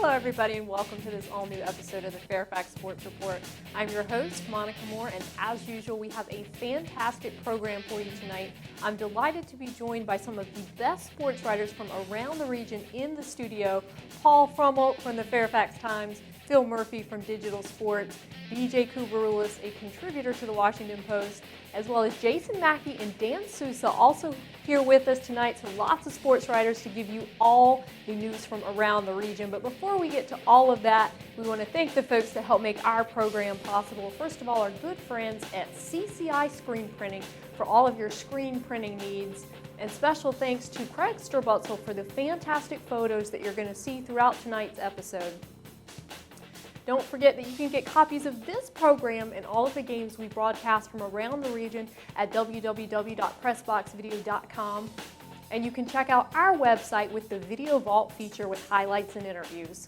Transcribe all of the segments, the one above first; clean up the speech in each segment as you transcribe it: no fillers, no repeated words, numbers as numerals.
Hello, everybody, and welcome to this all-new episode of the Fairfax Sports Report. I'm your host, Monica Moore, and as usual, we have a fantastic program for you tonight. I'm delighted to be joined by some of the best sports writers from around the region in the studio. Paul Frummel from the Fairfax Times, Phil Murphy from Digital Sports, BJ Kubarulis, a contributor to the Washington Post, as well as Jason Mackey and Dan Sousa, also here with us tonight. So lots of sports writers to give you all the news from around the region. But before we get to all of that, we want to thank the folks that help make our program possible. First of all, our good friends at CCI Screen Printing for all of your screen printing needs. And special thanks to Craig Sturbutzel for the fantastic photos that you're going to see throughout tonight's episode. Don't forget that you can get copies of this program and all of the games we broadcast from around the region at www.pressboxvideo.com. And you can check out our website with the Video Vault feature with highlights and interviews.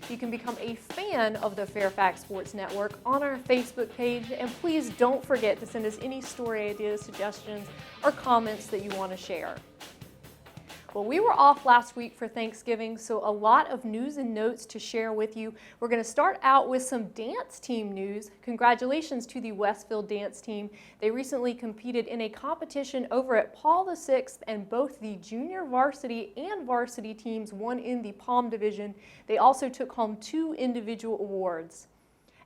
You can become a fan of the Fairfax Sports Network on our Facebook page. And please don't forget to send us any story ideas, suggestions, or comments that you want to share. Well, we were off last week for Thanksgiving, so a lot of news and notes to share with you. We're going to start out with some dance team news. Congratulations to the Westfield dance team. They recently competed in a competition over at Paul VI, and both the junior varsity and varsity teams won in the Palm Division. They also took home 2 individual awards.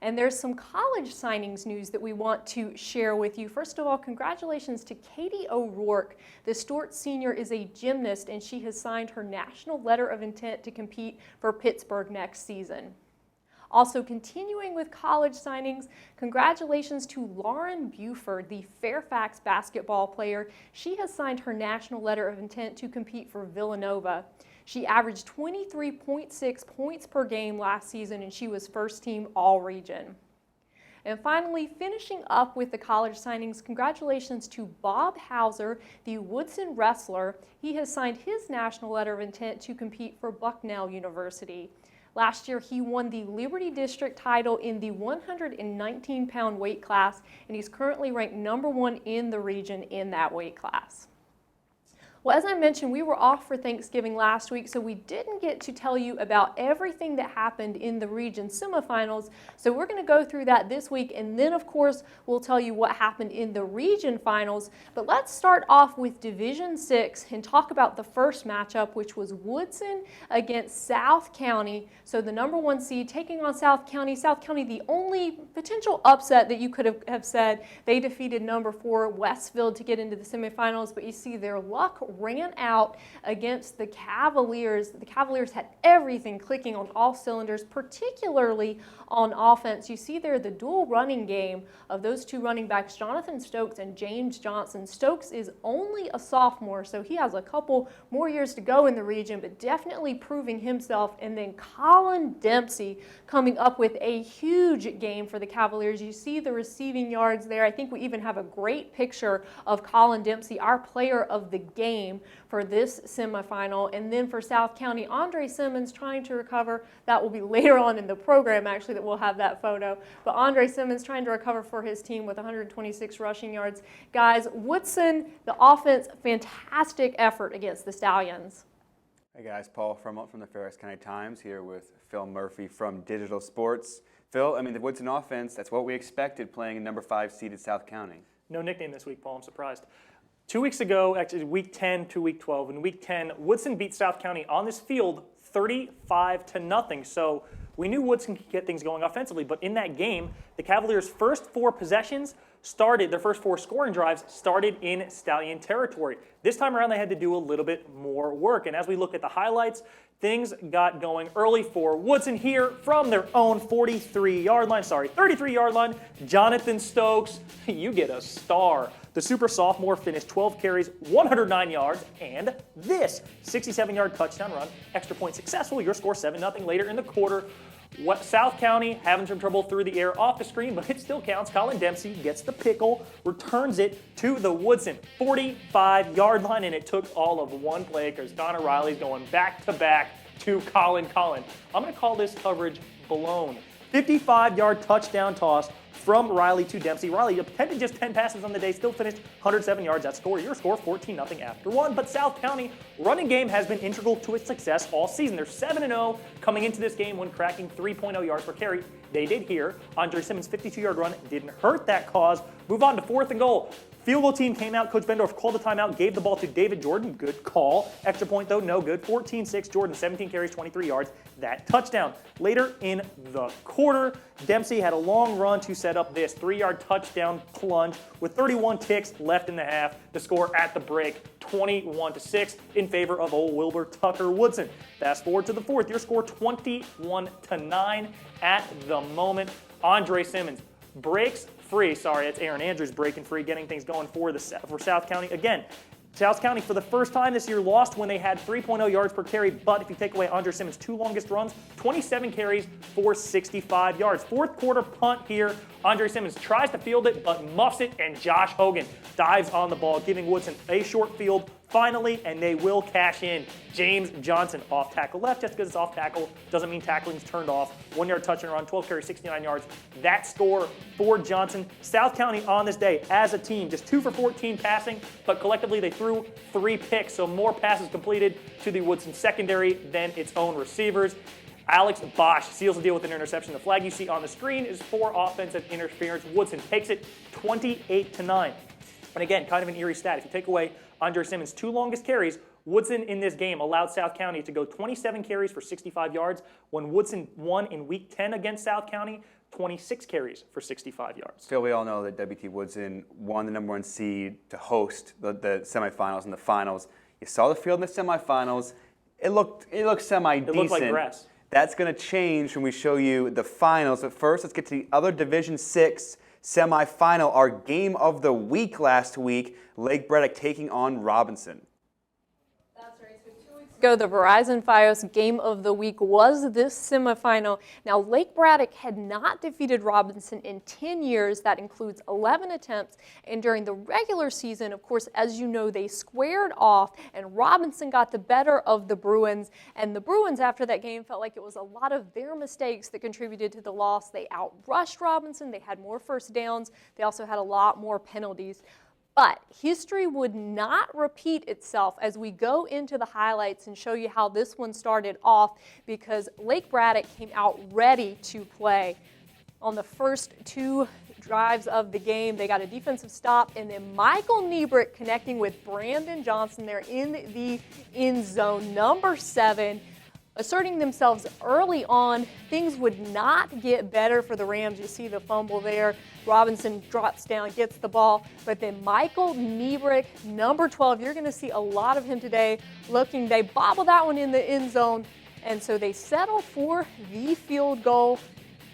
And there's some college signings news that we want to share with you. First of all, congratulations to Katie O'Rourke. The Stewart senior is a gymnast, and she has signed her national letter of intent to compete for Pittsburgh next season. Also, continuing with college signings, congratulations to Lauren Buford, the Fairfax basketball player. She has signed her national letter of intent to compete for Villanova. She averaged 23.6 points per game last season, and she was first team all-region. And finally, finishing up with the college signings, congratulations to Bob Hauser, the Woodson wrestler. He has signed his national letter of intent to compete for Bucknell University. Last year, he won the Liberty District title in the 119-pound weight class, and he's currently ranked #1 in the region in that weight class. Well, as I mentioned, we were off for Thanksgiving last week, so we didn't get to tell you about everything that happened in the region semifinals. So we're going to go through that this week, and then, of course, we'll tell you what happened in the region finals. But let's start off with Division 6 and talk about the first matchup, which was Woodson against South County. So the #1 seed taking on South County. South County, the only potential upset that you could have said. They defeated #4 Westfield to get into the semifinals, but you see their luck ran out against the Cavaliers. The Cavaliers had everything clicking on all cylinders, particularly on offense. You see there the dual running game of those 2 running backs, Jonathan Stokes and James Johnson. Stokes is only a sophomore, so he has a couple more years to go in the region, but definitely proving himself. And then Colin Dempsey coming up with a huge game for the Cavaliers. You see the receiving yards there. I think we even have a great picture of Colin Dempsey, our player of the game for this semifinal. And then for South County, Andre Simmons trying to recover. That will be later on in the program, actually, that we'll have that photo. But Andre Simmons trying to recover for his team with 126 rushing yards. Guys, Woodson, the offense, fantastic effort against the Stallions. Hey guys, Paul Frummel from the Fairfax County Times here with Phil Murphy from Digital Sports. Phil, the Woodson offense, that's what we expected playing in #5 seeded South County. No nickname this week, Paul. I'm surprised. 2 weeks ago, actually week 10 to week 12, in week 10, Woodson beat South County on this field 35-0. So we knew Woodson could get things going offensively, but in that game, the Cavaliers' first 4 possessions their first 4 scoring drives started in Stallion territory. This time around, they had to do a little bit more work. And as we look at the highlights, things got going early for Woodson here from their own 33-yard line. Jonathan Stokes, you get a star. The super sophomore finished 12 carries, 109 yards, and this 67-yard touchdown run. Extra point successful. Your score 7-0 later in the quarter. South County having some trouble through the air off the screen, but it still counts. Colin Dempsey gets the pickle, returns it to the Woodson 45-yard line, and it took all of one play because Connor Riley's going back-to-back to Colin. I'm going to call this coverage blown. 55-yard touchdown toss from Riley to Dempsey. Riley attempted just 10 passes on the day, still finished 107 yards. That score, your score, 14-0 after one. But South County running game has been integral to its success all season. They're 7-0 coming into this game when cracking 3.0 yards per carry. They did here. Andre Simmons' 52-yard run didn't hurt that cause. Move on to 4th and goal. Field goal team came out. Coach Bendorf called the timeout, gave the ball to David Jordan. Good call. Extra point, though, no good. 14-6. Jordan, 17 carries, 23 yards. That touchdown. Later in the quarter, Dempsey had a long run to set up this 3-yard touchdown plunge with 31 ticks left in the half. The score at the break, 21-6 in favor of old Wilbur Tucker Woodson. Fast forward to the 4th. Your score, 21-9 at the moment. Andre Simmons breaks free. Sorry, it's Aaron Andrews breaking free, getting things going for South County. Again, South County for the first time this year lost when they had 3.0 yards per carry, but if you take away Andre Simmons' 2 longest runs, 27 carries for 65 yards. 4th quarter punt here. Andre Simmons tries to field it, but muffs it, and Josh Hogan dives on the ball, giving Woodson a short field finally, and they will cash in. James Johnson off tackle left. Just because it's off tackle doesn't mean tackling's turned off. 1-yard touch and run, 12 carries, 69 yards. That score for Johnson. South County on this day as a team, just 2 for 14 passing, but collectively they threw 3 picks, so more passes completed to the Woodson secondary than its own receivers. Alex Bosch seals the deal with an interception. The flag you see on the screen is for offensive interference. Woodson takes it 28-9. And again, kind of an eerie stat. If you take away Andre Simmons' 2 longest carries, Woodson in this game allowed South County to go 27 carries for 65 yards. When Woodson won in Week 10 against South County, 26 carries for 65 yards. Phil, we all know that WT Woodson won the #1 seed to host the semifinals and the finals. You saw the field in the semifinals. It looked semi-decent. It looked like grass. That's going to change when we show you the finals. But first, let's get to the other Division 6 semifinal, our game of the week last week, Lake Braddock taking on Robinson. That's right. So 2 weeks ago, the Verizon Fios game of the week was this semifinal. Now, Lake Braddock had not defeated Robinson in 10 years. That includes 11 attempts. And during the regular season, of course, as you know, they squared off, and Robinson got the better of the Bruins. And the Bruins, after that game, felt like it was a lot of their mistakes that contributed to the loss. They outrushed Robinson. They had more first downs. They also had a lot more penalties. But history would not repeat itself as we go into the highlights and show you how this one started off, because Lake Braddock came out ready to play. On the first 2 drives of the game, they got a defensive stop, and then Michael Newbrick connecting with Brandon Johnson there in the end zone, number 7. Asserting themselves early on. Things would not get better for the Rams. You see the fumble there. Robinson drops down, gets the ball, but then Michael Newbrick, number 12, you're going to see a lot of him today. They bobble that one in the end zone, and so they settle for the field goal.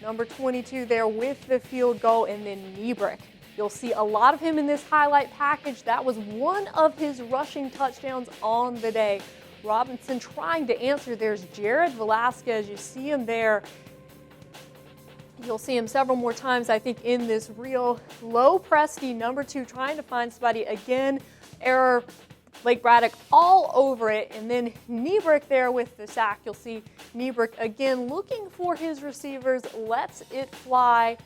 Number 22 there with the field goal, and then Newbrick. You'll see a lot of him in this highlight package. That was one of his rushing touchdowns on the day. Robinson trying to answer. There's Jared Velasquez. You see him there. You'll see him several more times, I think, in this real low presty number 2, trying to find somebody. Again, error. Lake Braddock all over it. And then Newbrick there with the sack. You'll see Newbrick again looking for his receivers, lets it fly.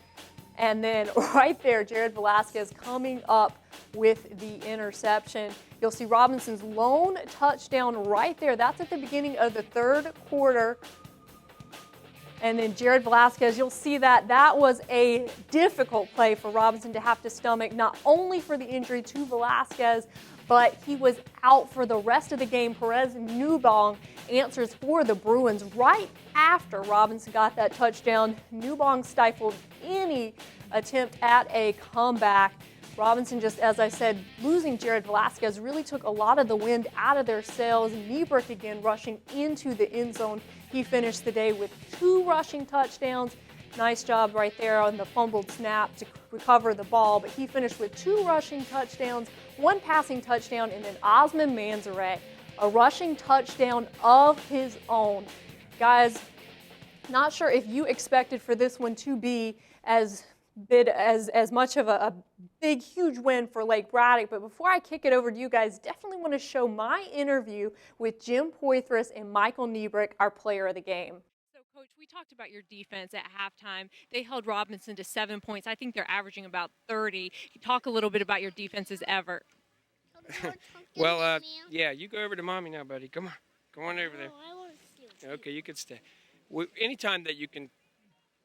And then right there, Jared Velasquez coming up with the interception. You'll see Robinson's lone touchdown right there. That's at the beginning of the 3rd quarter. And then Jared Velasquez, you'll see that was a difficult play for Robinson to have to stomach, not only for the injury to Velasquez, but he was out for the rest of the game. Perez Newbong answers for the Bruins right after Robinson got that touchdown. Newbong stifled any attempt at a comeback. Robinson, just as I said, losing Jared Velasquez really took a lot of the wind out of their sails. Newbrick again rushing into the end zone. He finished the day with 2 rushing touchdowns. Nice job right there on the fumbled snap to recover the ball, but he finished with 2 rushing touchdowns, 1 passing touchdown, and then Osman Manzaret, a rushing touchdown of his own. Guys, not sure if you expected for this one to be as much of a big, huge win for Lake Braddock. But before I kick it over to you guys, definitely want to show my interview with Jim Poythress and Michael Newbrick, our player of the game. So, Coach, we talked about your defense at halftime. They held Robinson to 7 points. I think they're averaging about 30. Talk a little bit about your defense's effort. Well, yeah, you go over to mommy now, buddy. Come on. Go on over there. I want to stay. Okay, you can stay. Anytime that you can,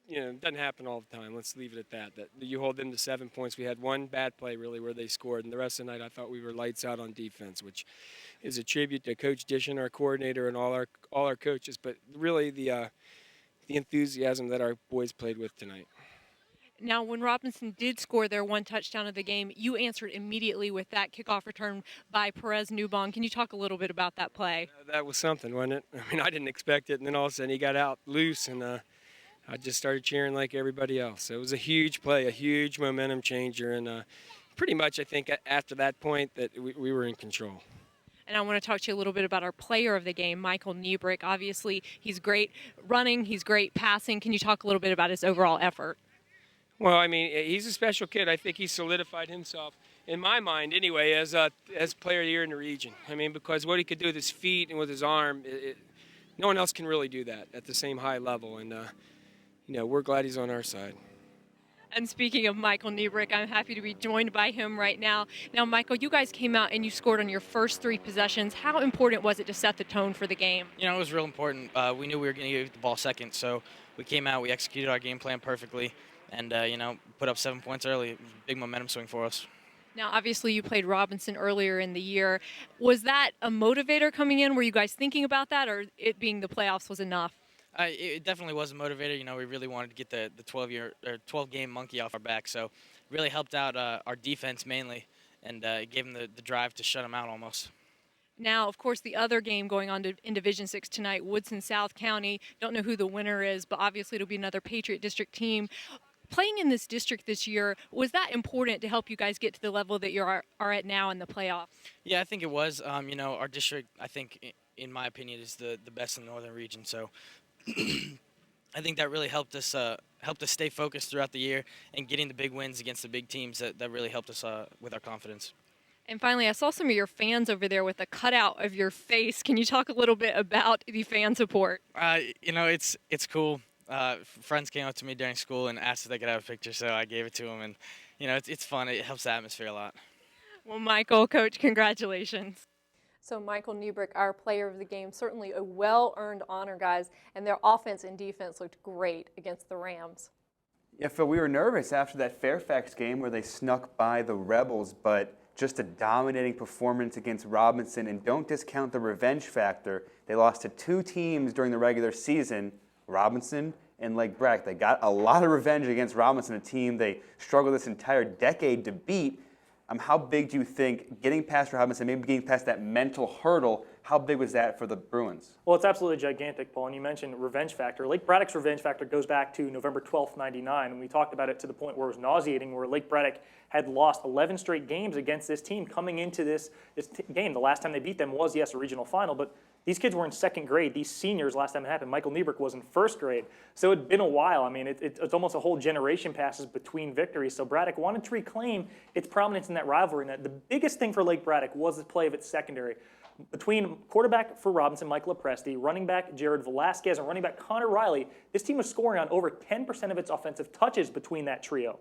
it doesn't happen all the time. Let's leave it at that. That you hold them to 7 points. We had one bad play, really, where they scored. And the rest of the night, I thought we were lights out on defense, which is a tribute to Coach Dishon, our coordinator, and all our coaches. But really the enthusiasm that our boys played with tonight. Now, when Robinson did score their one touchdown of the game, you answered immediately with that kickoff return by Perez Newbong. Can you talk a little bit about that play? That was something, wasn't it? I mean, I didn't expect it, and then all of a sudden he got out loose, and I just started cheering like everybody else. It was a huge play, a huge momentum changer, and pretty much I think after that point that we were in control. And I want to talk to you a little bit about our player of the game, Michael Newbrick. Obviously, he's great running, he's great passing. Can you talk a little bit about his overall effort? Well, I mean, he's a special kid. I think he solidified himself, in my mind anyway, as player of the year in the region. I mean, because what he could do with his feet and with his arm, no one else can really do that at the same high level. And, we're glad he's on our side. And speaking of Michael Newbrick, I'm happy to be joined by him right now. Now, Michael, you guys came out and you scored on your first 3 possessions. How important was it to set the tone for the game? It was real important. We knew we were going to give the ball second, so we came out, we executed our game plan perfectly, and, put up 7 points early. It was a big momentum swing for us. Now, obviously, you played Robinson earlier in the year. Was that a motivator coming in? Were you guys thinking about that, or it being the playoffs was enough? It definitely was a motivator. We really wanted to get the 12-game monkey off our back, so it really helped out our defense mainly, and it gave them the drive to shut them out almost. Now, of course, the other game going on in Division 6 tonight, Woodson South County. Don't know who the winner is, but obviously it'll be another Patriot District team. Playing in this district this year, was that important to help you guys get to the level that you are at now in the playoffs? Yeah, I think it was. Our district, I think, in my opinion, is the best in the northern region, so I think that really helped us stay focused throughout the year and getting the big wins against the big teams. That really helped us with our confidence. And finally, I saw some of your fans over there with a cutout of your face. Can you talk a little bit about the fan support? It's cool. Friends came up to me during school and asked if they could have a picture, so I gave it to them. And, it's fun. It helps the atmosphere a lot. Well, Michael, Coach, congratulations. So Michael Newbrick, our player of the game, certainly a well-earned honor, guys, and their offense and defense looked great against the Rams. Yeah, Phil, we were nervous after that Fairfax game where they snuck by the Rebels, but just a dominating performance against Robinson, and don't discount the revenge factor. They lost to 2 teams during the regular season, Robinson and Lake Braddock. They got a lot of revenge against Robinson, a team they struggled this entire decade to beat. How big do you think getting past Robinson, maybe getting past that mental hurdle, how big was that for the Bruins? Well, it's absolutely gigantic, Paul, and you mentioned revenge factor. Lake Braddock's revenge factor goes back to November 12th, 99, and we talked about it to the point where it was nauseating, where Lake Braddock had lost 11 straight games against this team coming into this game. The last time they beat them was, yes, a regional final, but these kids were in 2nd grade. These seniors, last time it happened, Michael Newbrick was in 1st grade. So it had been a while. I mean, it's almost a whole generation passes between victories. So Braddock wanted to reclaim its prominence in that rivalry. And the biggest thing for Lake Braddock was the play of its secondary. Between quarterback for Robinson, Michael Lepresti, running back Jared Velasquez, and running back Connor Riley, this team was scoring on over 10% of its offensive touches between that trio.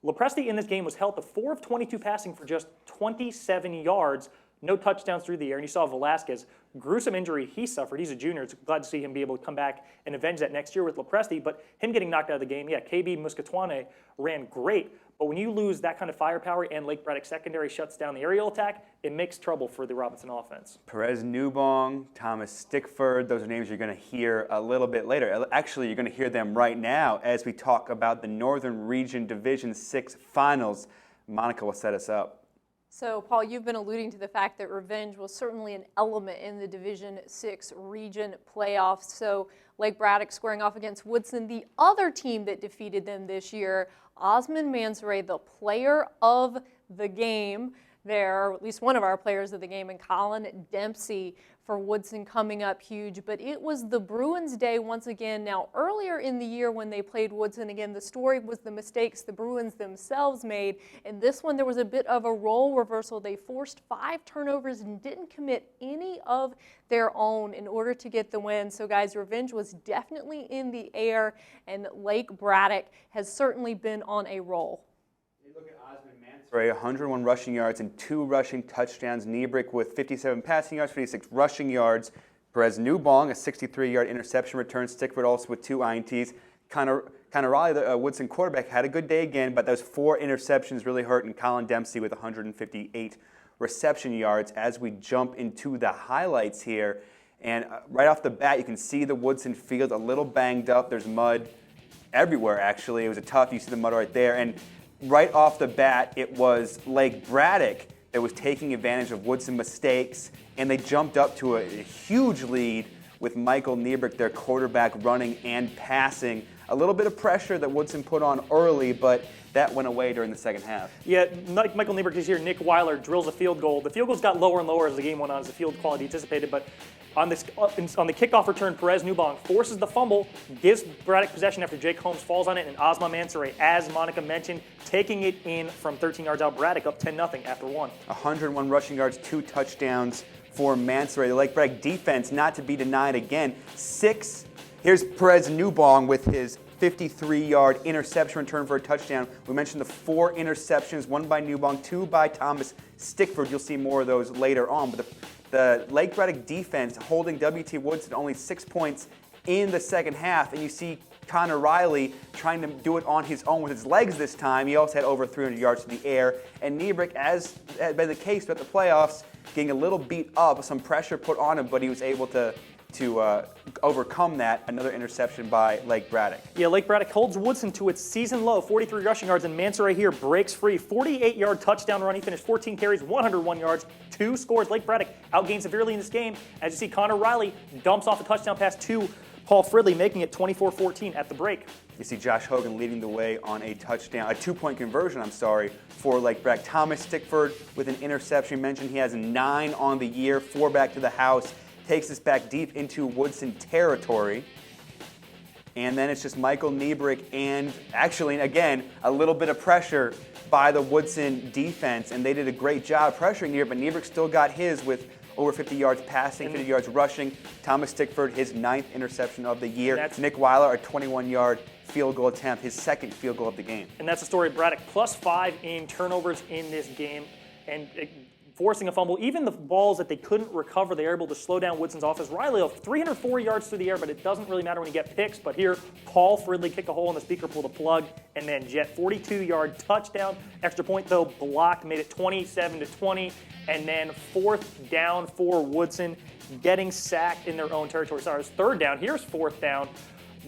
Lepresti in this game was held to 4 of 22 passing for just 27 yards, no touchdowns through the air. And you saw Velasquez, gruesome injury he suffered. He's a junior. It's glad to see him be able to come back and avenge that next year with Lepresti. But him getting knocked out of the game, KB Muscatwane ran great. But when you lose that kind of firepower and Lake Braddock secondary shuts down the aerial attack, it makes trouble for the Robinson offense. Perez Newbong, Thomas Stickford, those are names you're going to hear a little bit later. Actually, you're going to hear them right now as we talk about the Northern Region Division 6 Finals. Monica will set us up. So, Paul, you've been alluding to the fact that revenge was certainly an element in the Division 6 region playoffs. So, Lake Braddock squaring off against Woodson, the other team that defeated them this year, Osmond Mansoray, the player of the game. there, or at least one of our players of the game, and Colin Dempsey for Woodson coming up huge. But it was the Bruins' day once again. Now, earlier in the year when they played Woodson again, the story was the mistakes the Bruins themselves made. In this one, there was a bit of a role reversal. They forced 5 turnovers and didn't commit any of their own in order to get the win. So, guys, revenge was definitely in the air, and Lake Braddock has certainly been on a roll. Look at Osmond Mansory, 101 rushing yards and 2 rushing touchdowns. Newbrick with 57 passing yards, 56 rushing yards. Perez Newbong, a 63-yard interception return. Stickford also with 2 INTs. Connor Raleigh, the Woodson quarterback, had a good day again, but those 4 interceptions really hurt, and Colin Dempsey with 158 reception yards. As we jump into the highlights here, and right off the bat, you can see the Woodson field a little banged up. There's mud everywhere, actually. It was you see the mud right there, and right off the bat, it was Lake Braddock that was taking advantage of Woodson mistakes, and they jumped up to a huge lead with Michael Newbrick, their quarterback, running and passing. A little bit of pressure that Woodson put on early, but that went away during the second half. Yeah, Michael Newbrick is here. Nick Weiler drills a field goal. The field goals got lower and lower as the game went on, as the field quality anticipated, but on the kickoff return, Perez Newbong forces the fumble, gives Braddock possession after Jake Holmes falls on it, and Osman Mansory, as Monica mentioned, taking it in from 13 yards out. Braddock up 10-0 after 1. 101 rushing yards, 2 touchdowns for Mansory. The Lake Braddock defense not to be denied again. Here's Perez Newbong with his 53-yard interception return for a touchdown. We mentioned the 4 interceptions, 1 by Newbong, 2 by Thomas Stickford. You'll see more of those later on. But the Lake Braddock defense holding WT Woodson only 6 points in the second half, and you see Connor Riley trying to do it on his own with his legs this time. He also had over 300 yards to the air. And Newbrick, as had been the case throughout the playoffs, getting a little beat up, some pressure put on him, but he was able to overcome that. Another interception by Lake Braddock. Yeah, Lake Braddock holds Woodson to its season low, 43 rushing yards, and Mansory here breaks free. 48-yard touchdown run. He finished 14 carries, 101 yards, 2 scores. Lake Braddock outgained severely in this game. As you see, Connor Riley dumps off a touchdown pass to Paul Fridley, making it 24-14 at the break. You see Josh Hogan leading the way on a 2-point conversion, for Lake Braddock. Thomas Stickford with an interception. You mentioned he has 9 on the year, 4 back to the house. Takes us back deep into Woodson territory. And then it's just Michael Newbrick and actually, again, a little bit of pressure by the Woodson defense. And they did a great job pressuring Newbrick, but Newbrick still got his with over 50 yards passing, 50 yards rushing. Thomas Stickford, his 9th interception of the year. Nick Weiler, a 21-yard field goal attempt, his 2nd field goal of the game. And that's the story of Braddock, +5 in turnovers in this game. And forcing a fumble. Even the balls that they couldn't recover, they were able to slow down Woodson's offense. Riley, 304 yards through the air, but it doesn't really matter when you get picks. But here, Paul Fridley kick a hole in the speaker, pull the plug, and then Jet 42-yard touchdown. Extra point, though, blocked, made it 27-20. And then 4th down for Woodson, getting sacked in their own territory. Sorry, it was 3rd down. Here's 4th down.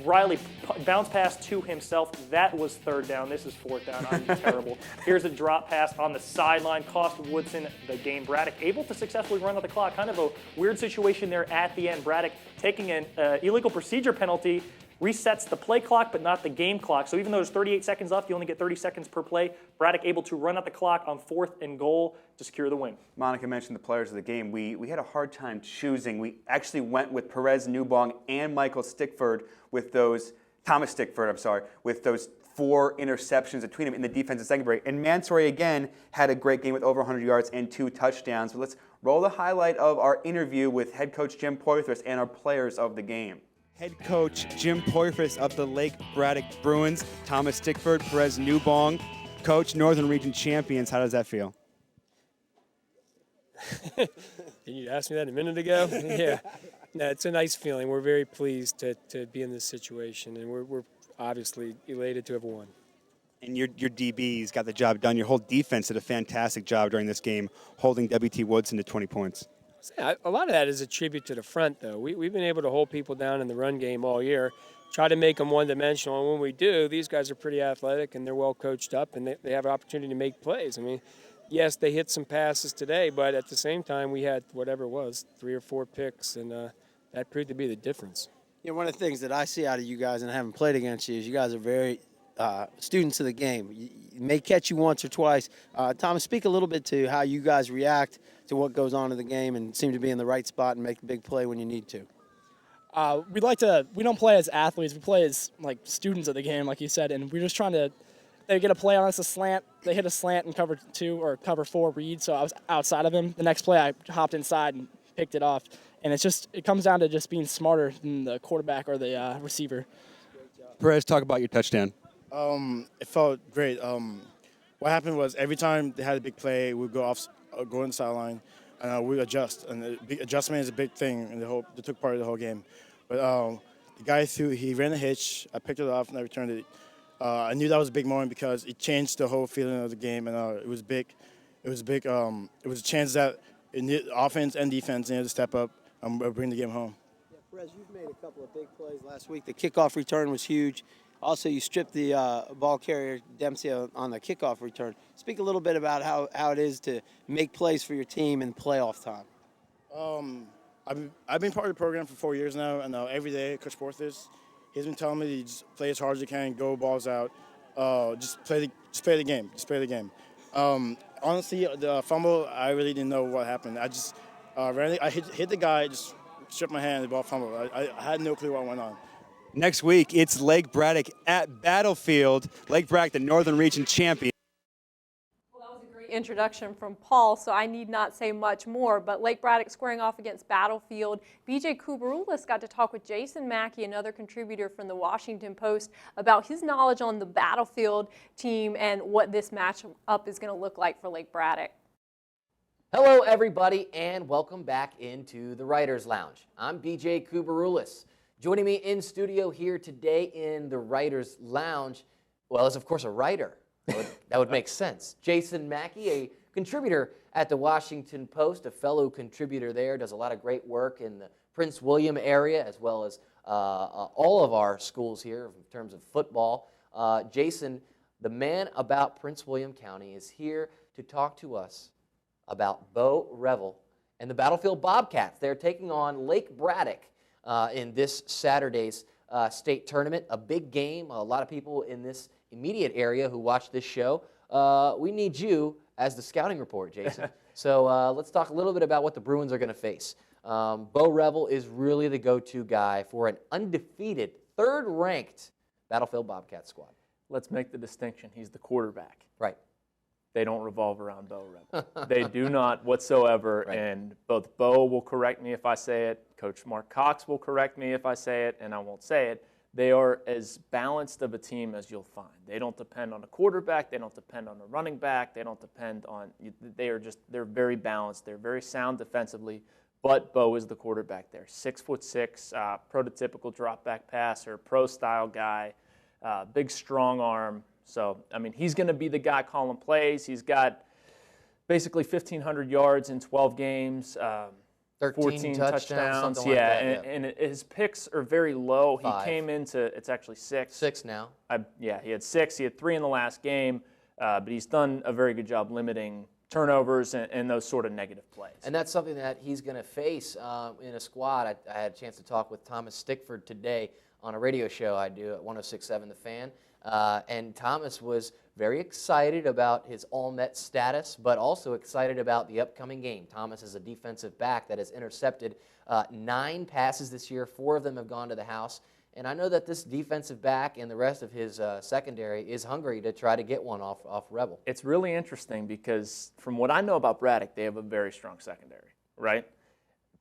Riley bounce pass to himself. That was 3rd down. This is 4th down. I'm terrible. Here's a drop pass on the sideline. Cost Woodson the game. Braddock able to successfully run out the clock. Kind of a weird situation there at the end. Braddock taking an illegal procedure penalty. Resets the play clock, but not the game clock. So even though there's 38 seconds left, you only get 30 seconds per play. Braddock able to run out the clock on 4th and goal to secure the win. Monica mentioned the players of the game. We had a hard time choosing. We actually went with Perez Newbong and Michael Stickford with those, Thomas Stickford, with those 4 interceptions between them in the defensive secondary. And Mansory, again, had a great game with over 100 yards and 2 touchdowns. But let's roll the highlight of our interview with head coach Jim Poythress and our players of the game. Head coach Jim Poythress of the Lake Braddock Bruins, Thomas Stickford, Perez Newbong. Coach, Northern Region champions, how does that feel? Didn't you ask me that a minute ago? Yeah. No, it's a nice feeling. We're very pleased to be in this situation, and we're obviously elated to have won. And your DBs got the job done. Your whole defense did a fantastic job during this game, holding WT Woodson to 20 points. A lot of that is a tribute to the front, though. We've been able to hold people down in the run game all year, try to make them one-dimensional. And when we do, these guys are pretty athletic, and they're well coached up, and they have an opportunity to make plays. I mean, yes, they hit some passes today, but at the same time, we had whatever it was, 3 or 4 picks, and that proved to be the difference. Yeah, one of the things that I see out of you guys, and I haven't played against you, is you guys are very students of the game. You may catch you once or twice. Thomas, speak a little bit to how you guys react to what goes on in the game and seem to be in the right spot and make a big play when you need to. We don't play as athletes. We play as like students of the game, like you said, and we're just trying to. They get a play on us, a slant. They hit a slant and cover 2 or cover 4 read. So I was outside of him. The next play, I hopped inside and picked it off. And it comes down to just being smarter than the quarterback or the receiver. Perez, talk about your touchdown. It felt great. What happened was every time they had a big play, we'd go on the sideline, and we'd adjust. And the adjustment is a big thing in that took part of the whole game. But the guy he ran a hitch. I picked it off and I returned it. I knew that was a big moment because it changed the whole feeling of the game, and it was big. It was big. It was a chance that offense and defense needed to step up and bring the game home. Yeah, Perez, you've made a couple of big plays last week. The kickoff return was huge. Also, you stripped the ball carrier, Dempsey, on the kickoff return. Speak a little bit about how it is to make plays for your team in playoff time. I've been part of the program for 4 years now, and every day, Coach Porthos, he's been telling me to just play as hard as you can, go balls out, just play the game. Honestly, the fumble, I really didn't know what happened. I just I hit the guy, just stripped my hand, the ball fumbled. I had no clue what went on. Next week, it's Lake Braddock at Battlefield. Lake Braddock, the Northern Region champion. Well, that was a great introduction from Paul, so I need not say much more. But Lake Braddock squaring off against Battlefield. BJ Kubarulis got to talk with Jason Mackey, another contributor from the Washington Post, about his knowledge on the Battlefield team and what this matchup is going to look like for Lake Braddock. Hello, everybody, and welcome back into the Writers Lounge. I'm BJ Kubarulis. Joining me in studio here today in the Writers Lounge, well, is of course a writer. That would make sense. Jason Mackey, a contributor at the Washington Post, a fellow contributor there, does a lot of great work in the Prince William area as well as all of our schools here in terms of football. Jason, the man about Prince William County, is here to talk to us about Bo Revel and the Battlefield Bobcats. They're taking on Lake Braddock in this Saturday's state tournament. A big game. A lot of people in this immediate area who watch this show. We need you as the scouting report, Jason. So let's talk a little bit about what the Bruins are going to face. Bo Revel is really the go-to guy for an undefeated, third-ranked Battlefield Bobcats squad. Let's make the distinction. He's the quarterback. Right. They don't revolve around Bo Revel. They do not whatsoever, Right. And both Bo will correct me if I say it, Coach Mark Cox will correct me if I say it, and I won't say it. They are as balanced of a team as you'll find. They don't depend on a quarterback. They don't depend on a running back. They don't depend on – they're very balanced. They're very sound defensively, but Bo is the quarterback there. 6'6", prototypical drop-back passer, pro-style guy, big strong arm. So, I mean, he's going to be the guy calling plays. He's got basically 1,500 yards in 12 games, 14 touchdowns. Something like that, and his picks are very low. 5. He came into, it's actually 6. 6 now. He had 6. He had 3 in the last game, but he's done a very good job limiting turnovers and those sort of negative plays. And that's something that he's going to face in a squad. I had a chance to talk with Thomas Stickford today on a radio show I do at 106.7 The Fan. And Thomas was very excited about his all-net status, but also excited about the upcoming game. Thomas is a defensive back that has intercepted 9 passes this year. 4 of them have gone to the house. And I know that this defensive back and the rest of his secondary is hungry to try to get one off Rebel. It's really interesting because from what I know about Braddock, they have a very strong secondary, right?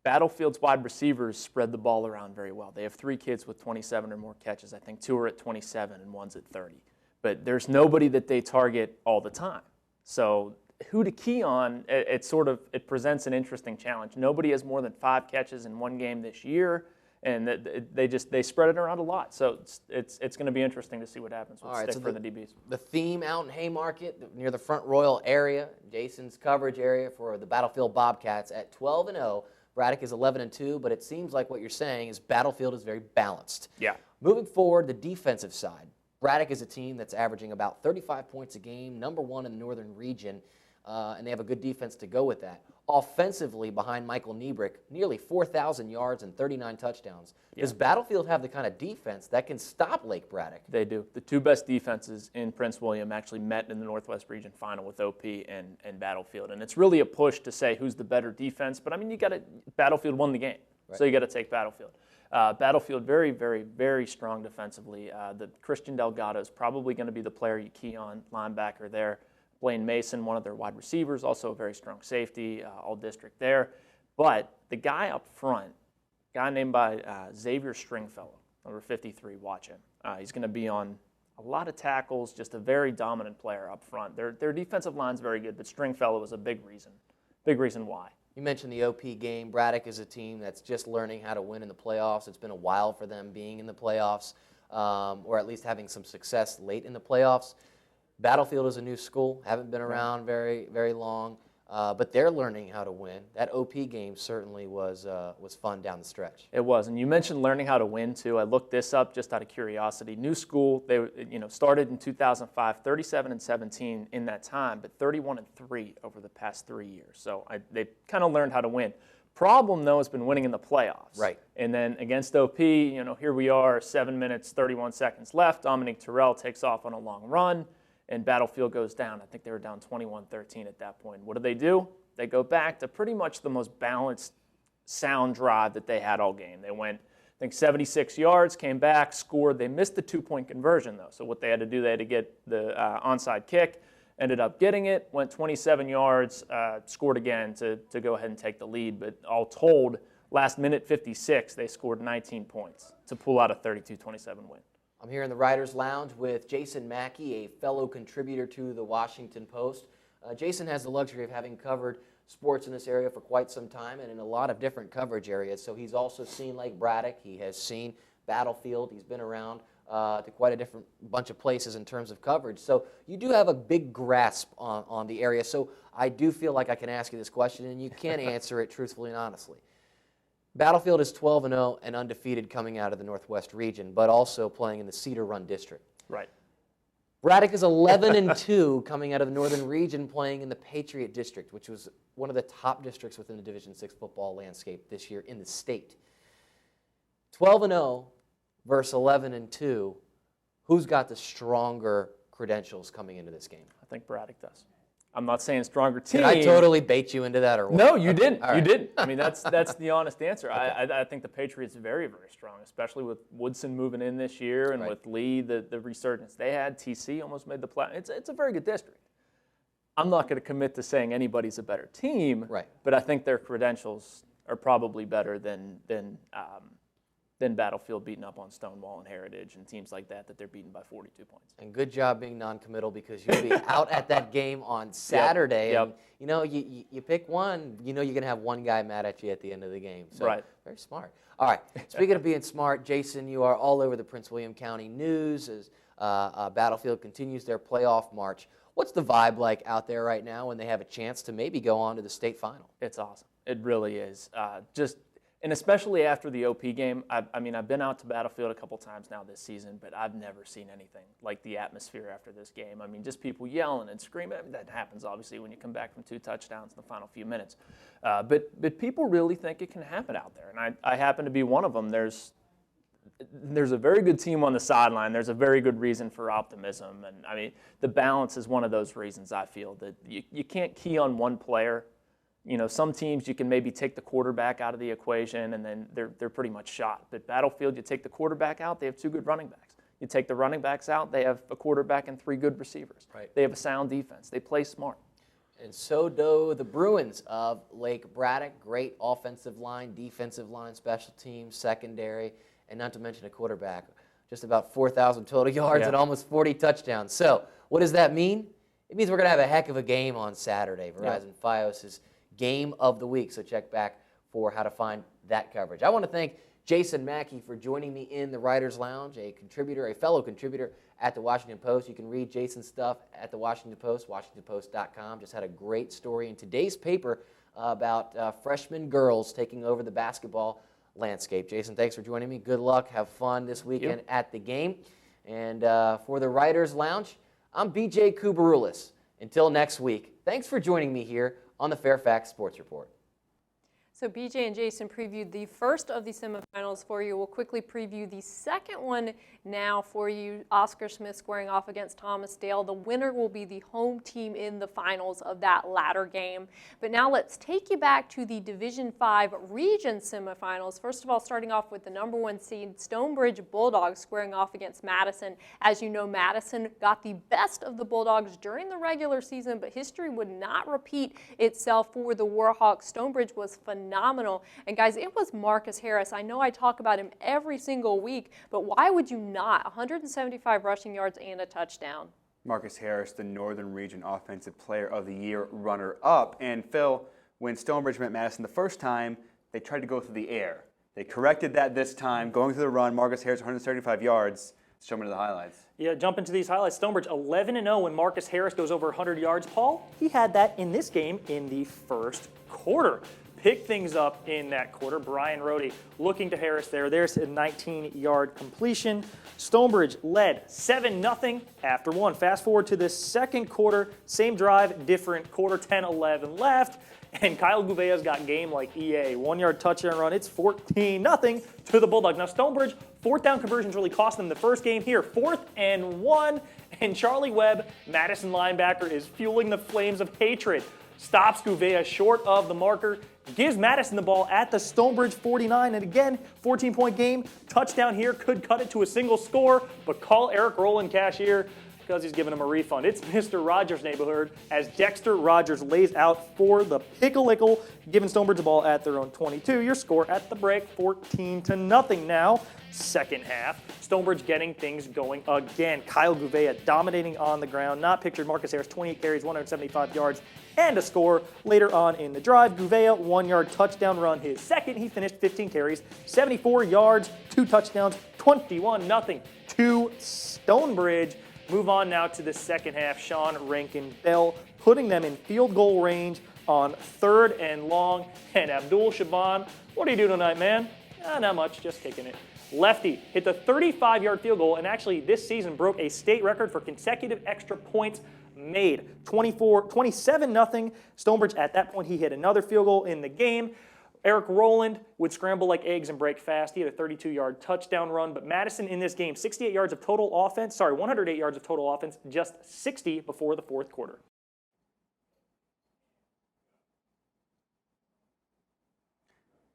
Battlefield's wide receivers spread the ball around very well. They have 3 kids with 27 or more catches. I think 2 are at 27 and 1's at 30. But there's nobody that they target all the time. So who to key on, it presents an interesting challenge. Nobody has more than 5 catches in one game this year, and they spread it around a lot. So it's going to be interesting to see what happens with Stickford and the DBs. The theme out in Haymarket near the Front Royal area, Jason's coverage area for the Battlefield Bobcats at 12-0. Braddock is 11-2, but it seems like what you're saying is Battlefield is very balanced. Yeah. Moving forward, the defensive side. Braddock is a team that's averaging about 35 points a game, number 1 in the Northern Region. and they have a good defense to go with that. Offensively, behind Michael Newbrick, nearly 4,000 yards and 39 touchdowns. Does Battlefield have the kind of defense that can stop Lake Braddock? They do. The two best defenses in Prince William actually met in the Northwest Region Final with OP and Battlefield. And it's really a push to say who's the better defense. But, I mean, Battlefield won the game, so you got to take Battlefield. Battlefield, very, very, very strong defensively. The Christian Delgado is probably going to be the player you key on, linebacker there. Blaine Mason, one of their wide receivers, also a very strong safety, all-district there. But the guy up front, a guy named by Xavier Stringfellow, number 53, watch him. He's going to be on a lot of tackles, just a very dominant player up front. Their defensive line's very good, but Stringfellow is a big reason why. You mentioned the OP game. Braddock is a team that's just learning how to win in the playoffs. It's been a while for them being in the playoffs, or at least having some success late in the playoffs. Battlefield is a new school, haven't been around very, very long, but they're learning how to win. That OP game certainly was fun down the stretch. It was, and you mentioned learning how to win too. I looked this up just out of curiosity. New school, they started in 2005, 37-17 in that time, but 31-3 over the past 3 years. So they kind of learned how to win. Problem, though, has been winning in the playoffs. Right. And then against OP, here we are, 7 minutes, 31 seconds left. Dominique Terrell takes off on a long run, and Battlefield goes down. I think they were down 21-13 at that point. What do? They go back to pretty much the most balanced, sound drive that they had all game. They went, I think, 76 yards, came back, scored. They missed the two-point conversion, though. So what they had to do, they had to get the onside kick, ended up getting it, went 27 yards, scored again to go ahead and take the lead. But all told, last minute 56, they scored 19 points to pull out a 32-27 win. I'm here in the Writers' Lounge with Jason Mackey, a fellow contributor to the Washington Post. Jason has the luxury of having covered sports in this area for quite some time and in a lot of different coverage areas. So he's also seen Lake Braddock. He has seen Battlefield. He's been around to quite a different bunch of places in terms of coverage. So you do have a big grasp on the area. So I do feel like I can ask you this question, and you can answer it truthfully and honestly. Battlefield is 12-0 and undefeated coming out of the Northwest region, but also playing in the Cedar Run district. Right. Braddock is 11-2 coming out of the Northern region, playing in the Patriot district, which was one of the top districts within the Division VI football landscape this year in the state. 12-0 versus 11-2. Who's got the stronger credentials coming into this game? I think Braddock does. I'm not saying stronger team. Did I totally bait you into that, or what? No, you didn't. All right. You didn't. I mean, that's the honest answer. Okay. I think the Patriots are very, very strong, especially with Woodson moving in this year and with Lee, the resurgence they had. TC almost made the play. It's a very good district. I'm not going to commit to saying anybody's a better team, but I think their credentials are probably better than Battlefield beating up on Stonewall and Heritage and teams like that they're beaten by 42 points. And good job being non-committal, because you'll be out at that game on Saturday. Yep. And, you pick one, you're going to have one guy mad at you at the end of the game. So very smart. All right. Speaking of being smart, Jason, you are all over the Prince William County news as Battlefield continues their playoff march. What's the vibe like out there right now when they have a chance to maybe go on to the state final? It's awesome. It really is. And especially after the OP game, I've been out to Battlefield a couple times now this season, but I've never seen anything like the atmosphere after this game. I mean, just people yelling and screaming. I mean, that happens, obviously, when you come back from 2 touchdowns in the final few minutes. But people really think it can happen out there, and I happen to be one of them. There's a very good team on the sideline. There's a very good reason for optimism. And, I mean, the balance is one of those reasons, I feel, that you can't key on one player. Some teams you can maybe take the quarterback out of the equation and then they're pretty much shot. But Battlefield, you take the quarterback out, they have 2 good running backs. You take the running backs out, they have a quarterback and 3 good receivers. Right. They have a sound defense. They play smart. And so do the Bruins of Lake Braddock. Great offensive line, defensive line, special teams, secondary, and not to mention a quarterback. Just about 4,000 total yards and almost 40 touchdowns. So what does that mean? It means we're going to have a heck of a game on Saturday. Verizon Fios' Game of the Week. So check back for how to find that coverage. I want to thank Jason Mackey for joining me in the Writers' Lounge, a fellow contributor at the Washington Post. You can read Jason's stuff at the Washington Post, WashingtonPost.com. Just had a great story in today's paper about freshman girls taking over the basketball landscape. Jason, thanks for joining me. Good luck. Have fun this weekend at the game. And for the Writers' Lounge, I'm BJ Kubarulis. Until next week, thanks for joining me here on the Fairfax Sports Report. So BJ and Jason previewed the first of the semifinals for you. We'll quickly preview the second one now for you. Oscar Smith squaring off against Thomas Dale. The winner will be the home team in the finals of that latter game. But now let's take you back to the Division 5 region semifinals. First of all, starting off with the number 1 seed Stonebridge Bulldogs squaring off against Madison. As you know, Madison got the best of the Bulldogs during the regular season, but history would not repeat itself for the Warhawks. Stonebridge was phenomenal. And guys, it was Marcus Harris. I know I talk about him every single week, but why would you not? 175 rushing yards and a touchdown. Marcus Harris, the Northern Region Offensive Player of the Year runner-up. And Phil, when Stonebridge met Madison the first time, they tried to go through the air. They corrected that this time, going through the run. Marcus Harris, 175 yards. Let's jump into the highlights. Yeah, jump into these highlights. Stonebridge 11-0 when Marcus Harris goes over 100 yards. Paul, he had that in this game in the first quarter. Pick things up in that quarter. Brian Rohde looking to Harris there. There's a 19-yard completion. Stonebridge led 7-0 after one. Fast forward to the second quarter. Same drive, different quarter, 10-11 left. And Kyle Gouvea's got game like EA. 1-yard touchdown run. It's 14-0 to the Bulldogs. Now, Stonebridge, fourth down conversions really cost them the first game here. 4th and 1. And Charlie Webb, Madison linebacker, is fueling the flames of hatred. Stops Gouvea short of the marker. Gives Madison the ball at the Stonebridge 49. And again, 14-point game. Touchdown here could cut it to a single score. But call Eric Rowland cashier because he's giving him a refund. It's Mr. Rogers' neighborhood as Dexter Rogers lays out for the pickle-ickle, giving Stonebridge the ball at their own 22. Your score at the break, 14-0 now. Second half, Stonebridge getting things going again. Kyle Gouvea dominating on the ground. Not pictured. Marcus Harris, 28 carries, 175 yards, and a score. Later on in the drive, Gouvea, 1-yard touchdown run. His second, he finished 15 carries, 74 yards, 2 touchdowns, 21-0 to Stonebridge. Move on now to the second half. Sean Rankin Bell putting them in field goal range on 3rd and long. And Abdul Shaban, what are you doing tonight, man? Not much, just kicking it. Lefty hit the 35-yard field goal and actually this season broke a state record for consecutive extra points made. 27-0. Stonebridge at that point, he hit another field goal in the game. Eric Rowland would scramble like eggs and break fast. He had a 32-yard touchdown run. But Madison in this game, 108 yards of total offense, just 60 before the fourth quarter.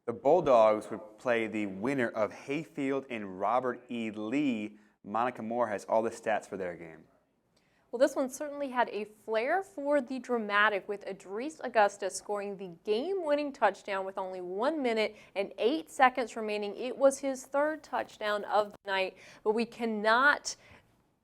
The Bulldogs would play the winner of Hayfield and Robert E. Lee. Monica Moore has all the stats for their game. Well, this one certainly had a flair for the dramatic, with Idris Augustus scoring the game-winning touchdown with only 1 minute and 8 seconds remaining. It was his 3rd touchdown of the night, but we cannot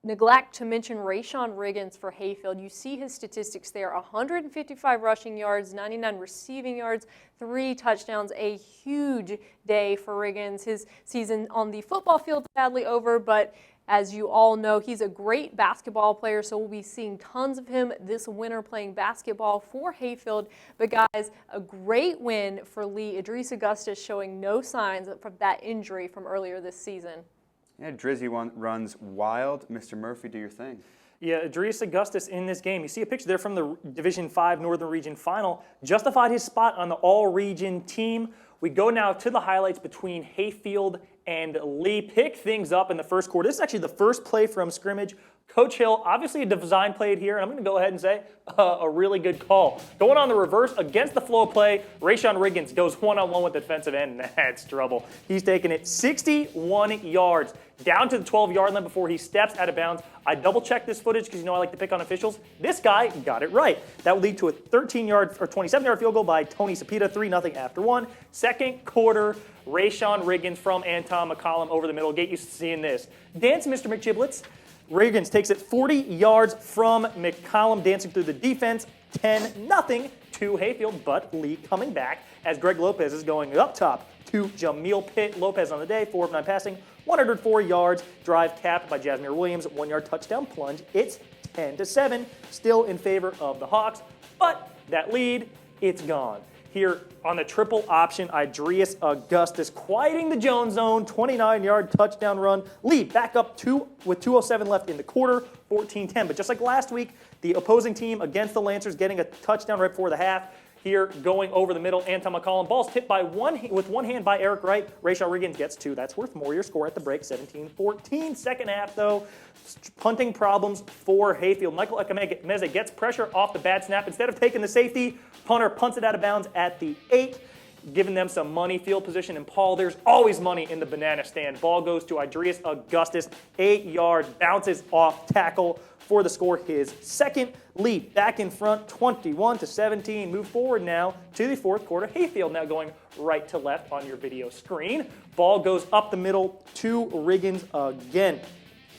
neglect to mention Rayshawn Riggins for Hayfield. You see his statistics there: 155 rushing yards, 99 receiving yards, 3 touchdowns. A huge day for Riggins. His season on the football field sadly over, but as you all know, he's a great basketball player, so we'll be seeing tons of him this winter playing basketball for Hayfield. But guys, a great win for Lee. Idris Augustus showing no signs of that injury from earlier this season. Yeah, Drizzy runs wild. Mr. Murphy, do your thing. Yeah, Idris Augustus in this game. You see a picture there from the Division 5 Northern Region Final. Justified his spot on the all-region team. We go now to the highlights between Hayfield and Lee. Pick things up in the first quarter. This is actually the first play from scrimmage. Coach Hill, obviously a design play here, and I'm going to go ahead and say a really good call. Going on the reverse against the flow play, Rayshawn Riggins goes one-on-one with the defensive end, and that's trouble. He's taking it 61 yards down to the 12-yard line before he steps out of bounds. I double-checked this footage because you know I like to pick on officials. This guy got it right. That would lead to a 13-yard or 27-yard field goal by Tony Sapita, 3-0 after one. Second quarter, Rayshawn Riggins from Anton McCollum over the middle. Get used to seeing this. Dance, Mr. McGiblets. Riggins takes it 40 yards from McCollum, dancing through the defense. 10-0 to Hayfield, but Lee coming back as Greg Lopez is going up top to Jameel Pitt. Lopez on the day, 4 of 9 passing, 104 yards. Drive capped by Jasmine Williams, 1-yard touchdown plunge. It's 10-7, still in favor of the Hawks, but that lead, it's gone. here on the triple option. Idrius Augustus quieting the Jones zone, 29-yard touchdown run. Lee back up with 2:07 left in the quarter, 14-10. But just like last week, the opposing team against the Lancers getting a touchdown right before the half. Here going over the middle, Anton McCollum. Ball's tipped with one hand by Eric Wright. Rayshad Riggins gets two. That's worth more. Your score at the break, 17-14. Second half, though, punting problems for Hayfield. Michael Ekameze gets pressure off the bad snap. Instead of taking the safety, punter punts it out of bounds at the 8, giving them some money. Field position, and Paul, there's always money in the banana stand. Ball goes to Idrius Augustus, 8 yards, bounces off tackle for the score, his second. Lead back in front, 21-17. Move forward now to the fourth quarter. Hayfield now going right to left on your video screen. Ball goes up the middle to Riggins again.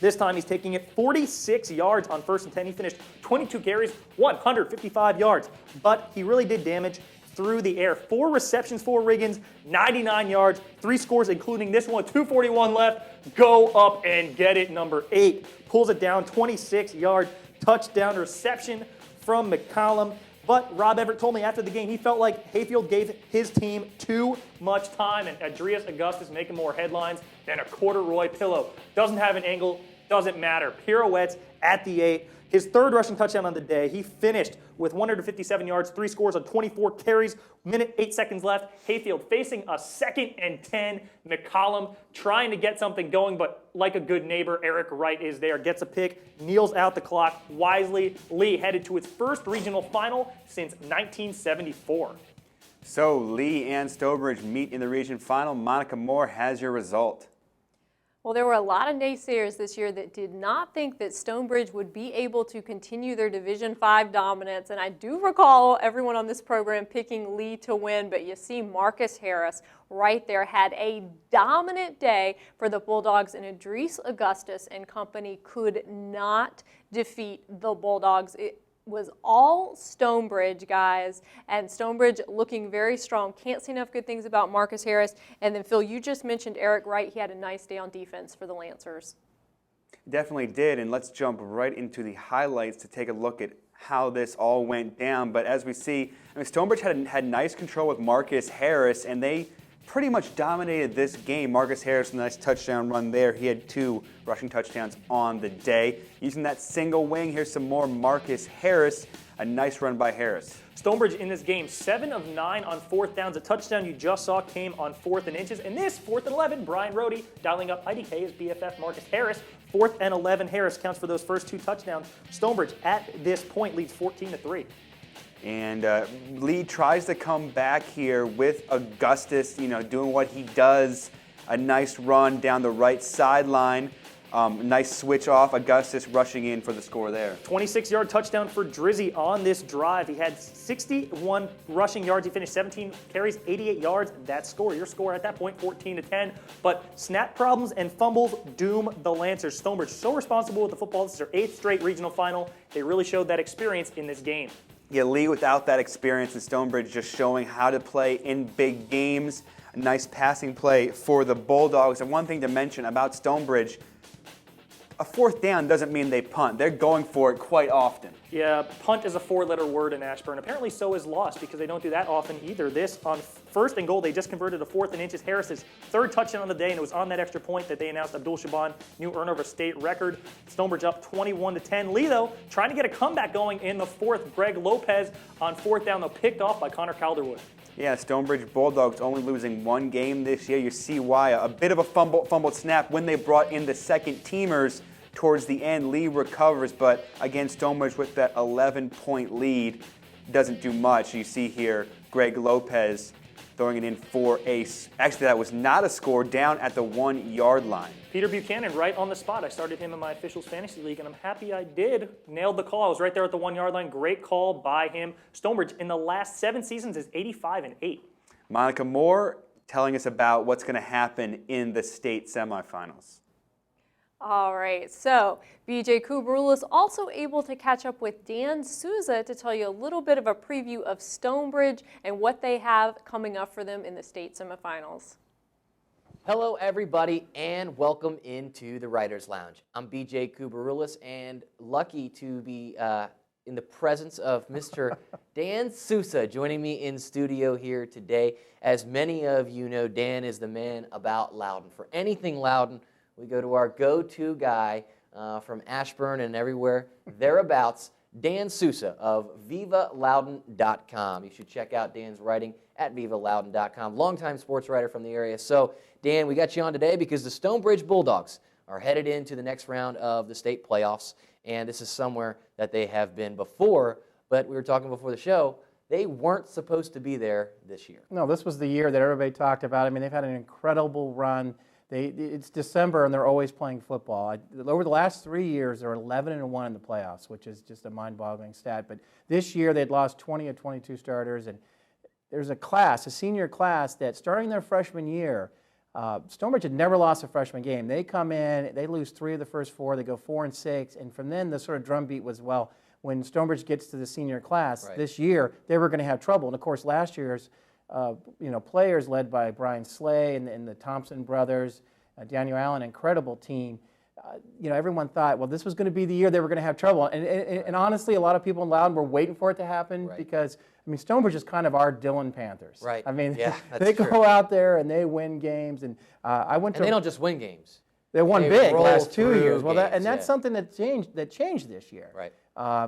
This time he's taking it 46 yards on 1st and 10. He finished 22 carries, 155 yards. But he really did damage through the air. 4 receptions for Riggins, 99 yards, 3 scores, including this one, 2:41 left. Go up and get it, number 8. Pulls it down, 26-yard touchdown reception from McCollum. But Rob Everett told me after the game he felt like Hayfield gave his team too much time, and Idrius Augustus making more headlines than a corduroy pillow. Doesn't have an angle, doesn't matter. Pirouettes at the 8. His third rushing touchdown on the day. He finished with 157 yards, 3 scores on 24 carries, minute 8 seconds left. Hayfield facing a 2nd and 10. McCollum trying to get something going, but like a good neighbor, Eric Wright is there. Gets a pick, kneels out the clock wisely. Lee headed to its first regional final since 1974. So Lee and Stonebridge meet in the region final. Monica Moore has your result. Well, there were a lot of naysayers this year that did not think that Stonebridge would be able to continue their Division V dominance, and I do recall everyone on this program picking Lee to win, but you see Marcus Harris right there had a dominant day for the Bulldogs, and Idrius Augustus and company could not defeat the Bulldogs. It was all Stonebridge, guys, and Stonebridge looking very strong. Can't say enough good things about Marcus Harris. And then, Phil, you just mentioned Eric Wright. He had a nice day on defense for the Lancers. Definitely did, and let's jump right into the highlights to take a look at how this all went down. But as we see, Stonebridge had nice control with Marcus Harris, and they pretty much dominated this game. Marcus Harris, a nice touchdown run there. He had 2 rushing touchdowns on the day. Using that single wing, here's some more Marcus Harris. A nice run by Harris. Stonebridge in this game, 7 of 9 on 4th downs. The touchdown you just saw came on 4th and inches. And this, 4th and 11, Brian Rohde dialing up IDK, his BFF Marcus Harris. 4th and 11, Harris counts for those first 2 touchdowns. Stonebridge at this point leads 14-3. And Lee tries to come back here with Augustus, doing what he does. A nice run down the right sideline. Nice switch off. Augustus rushing in for the score there. 26-yard touchdown for Drizzy on this drive. He had 61 rushing yards. He finished 17 carries, 88 yards. That score, your score at that point, 14-10. But snap problems and fumbles doom the Lancers. Stonebridge so responsible with the football. This is their 8th straight regional final. They really showed that experience in this game. Yeah, Lee without that experience, and Stonebridge just showing how to play in big games. A nice passing play for the Bulldogs. And one thing to mention about Stonebridge, a 4th down doesn't mean they punt. They're going for it quite often. Yeah, punt is a 4-letter word in Ashburn. Apparently so is lost because they don't do that often either. This, on 1st and goal, they just converted a 4th and inches. Harris's 3rd touchdown of the day, and it was on that extra point that they announced Abdul Shaban, new earner of a state record. Stonebridge up 21-10. Lee, though, trying to get a comeback going in the 4th. Greg Lopez on 4th down, though, picked off by Connor Calderwood. Yeah, Stonebridge Bulldogs only losing 1 game this year. You see why. A bit of a fumbled snap when they brought in the second teamers. Towards the end, Lee recovers, but again, Stonebridge with that 11-point lead doesn't do much. You see here Greg Lopez throwing it in for actually that was not a score, down at the 1-yard line. Peter Buchanan right on the spot. I started him in my officials fantasy league, and I'm happy I did. Nailed the call. I was right there at the 1-yard line. Great call by him. Stonebridge in the last 7 seasons is 85-8. Monica Moore telling us about what's going to happen in the state semifinals. All right, so BJ Kubarula is also able to catch up with Dan Souza to tell you a little bit of a preview of Stonebridge and what they have coming up for them in the state semifinals. Hello, everybody, and welcome into the Writers Lounge. I'm BJ Kubarulis, and lucky to be in the presence of Mr. Dan Sousa joining me in studio here today. As many of you know, Dan is the man about Loudon. For anything Loudon, we go to our go-to guy from Ashburn and everywhere thereabouts, Dan Sousa of VivaLoudon.com. You should check out Dan's writing at VivaLoudon.com, longtime sports writer from the area. So, Dan, we got you on today because the Stonebridge Bulldogs are headed into the next round of the state playoffs, and this is somewhere that they have been before, but we were talking before the show, they weren't supposed to be there this year. No, this was the year that everybody talked about. I mean, they've had an incredible run. It's December, and they're always playing football. Over the last 3 years, they're 11-1 in the playoffs, which is just a mind-boggling stat. But this year, they'd lost 20 of 22 starters, and there's a senior class, that starting their freshman year, Stonebridge had never lost a freshman game. They come in, they lose 3 of the first 4, they go 4-6, and from then the sort of drumbeat was, well, when Stonebridge gets to the senior class this year, they were going to have trouble. And of course, last year's players led by Brian Slay and the Thompson brothers, Daniel Allen, incredible team. Everyone thought, well, this was going to be the year they were going to have trouble. And honestly, a lot of people in Loudon were waiting for it to happen because, Stonebridge is kind of our Dillon Panthers. Right. I mean, yeah, they go out there and they win games. And I went to. And they don't just win games. They won big the last 2 years. Well, games, that's something that changed this year. Right.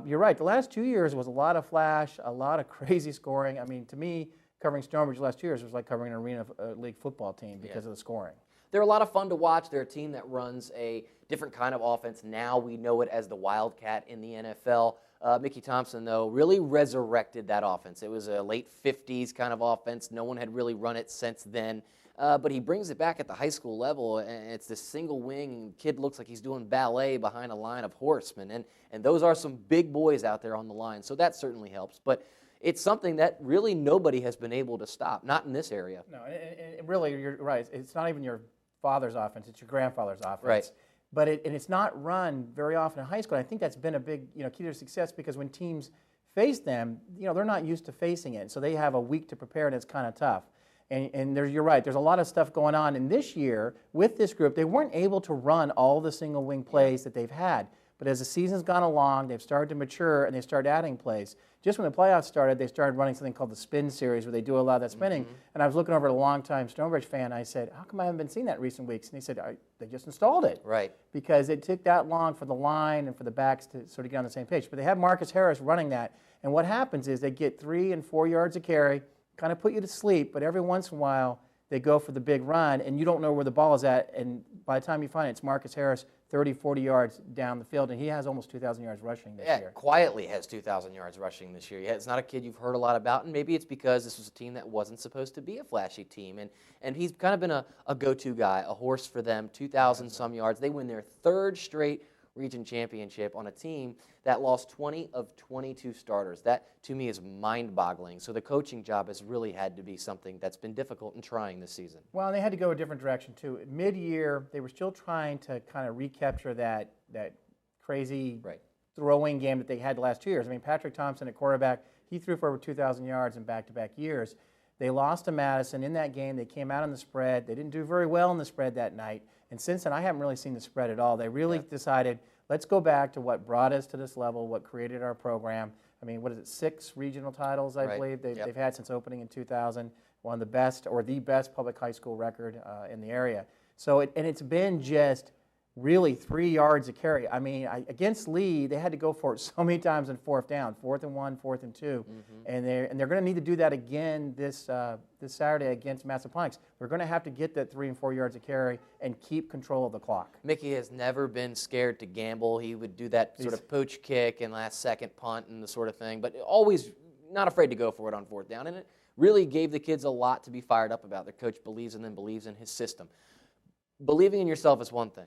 You're right. The last 2 years was a lot of flash, a lot of crazy scoring. I mean, to me, covering Stonebridge the last 2 years was like covering an Arena League football team because of the scoring. They're a lot of fun to watch. They're a team that runs a different kind of offense. Now we know it as the Wildcat in the NFL. Mickey Thompson, though, really resurrected that offense. It was a late 50s kind of offense. No one had really run it since then. But he brings it back at the high school level, and it's this single wing. Kid looks like he's doing ballet behind a line of horsemen. And those are some big boys out there on the line, so that certainly helps. But it's something that really nobody has been able to stop, not in this area. No, and really, you're right. It's not even your father's offense, it's your grandfather's offense. Right. But it's not run very often in high school. I think that's been a big key to success because when teams face them, they're not used to facing it. So they have a week to prepare, and it's kind of tough. And you're right, there's a lot of stuff going on. And this year, with this group, they weren't able to run all the single wing plays that they've had. But as the season's gone along, they've started to mature, and they started adding plays. Just when the playoffs started, they started running something called the spin series, where they do a lot of that spinning. And I was looking over at a longtime Stonebridge fan, and I said, how come I haven't been seeing that in recent weeks? And he said, they just installed it. Right. Because it took that long for the line and for the backs to sort of get on the same page. But they have Marcus Harris running that. And what happens is they get 3 and 4 yards of carry, kind of put you to sleep, but every once in a while they go for the big run, and you don't know where the ball is at, and by the time you find it, it's Marcus Harris 30, 40 yards down the field, and he has almost 2,000 yards rushing this year. Quietly has 2,000 yards rushing this year. Yeah, it's not a kid you've heard a lot about, and maybe it's because this was a team that wasn't supposed to be a flashy team, and he's kind of been a go-to guy, a horse for them, 2,000-some yards. They win their 3rd straight region championship on a team that lost 20 of 22 starters. That, to me, is mind-boggling. So the coaching job has really had to be something that's been difficult and trying this season. Well, they had to go a different direction, too. Mid-year, they were still trying to kind of recapture that crazy throwing game that they had the last 2 years. I mean, Patrick Thompson at quarterback, he threw for over 2,000 yards in back-to-back years. They lost to Madison. In that game, they came out on the spread. They didn't do very well in the spread that night. And since then, I haven't really seen the spread at all. They really decided, let's go back to what brought us to this level, what created our program. I mean, what is it, 6 regional titles, I believe, they've had since opening in 2000. One of the best, or the best public high school record in the area. So, it's been just really 3 yards of carry. I mean, against Lee, they had to go for it so many times in 4th down, 4th and 1, 4th and 2, and they're going to need to do that again this Saturday against Massaponax. We're going to have to get that 3 and 4 yards of carry and keep control of the clock. Mickey has never been scared to gamble. He would do that sort of poach kick and last-second punt and the sort of thing, but always not afraid to go for it on 4th down, and it really gave the kids a lot to be fired up about. Their coach believes in them, believes in his system. Believing in yourself is one thing,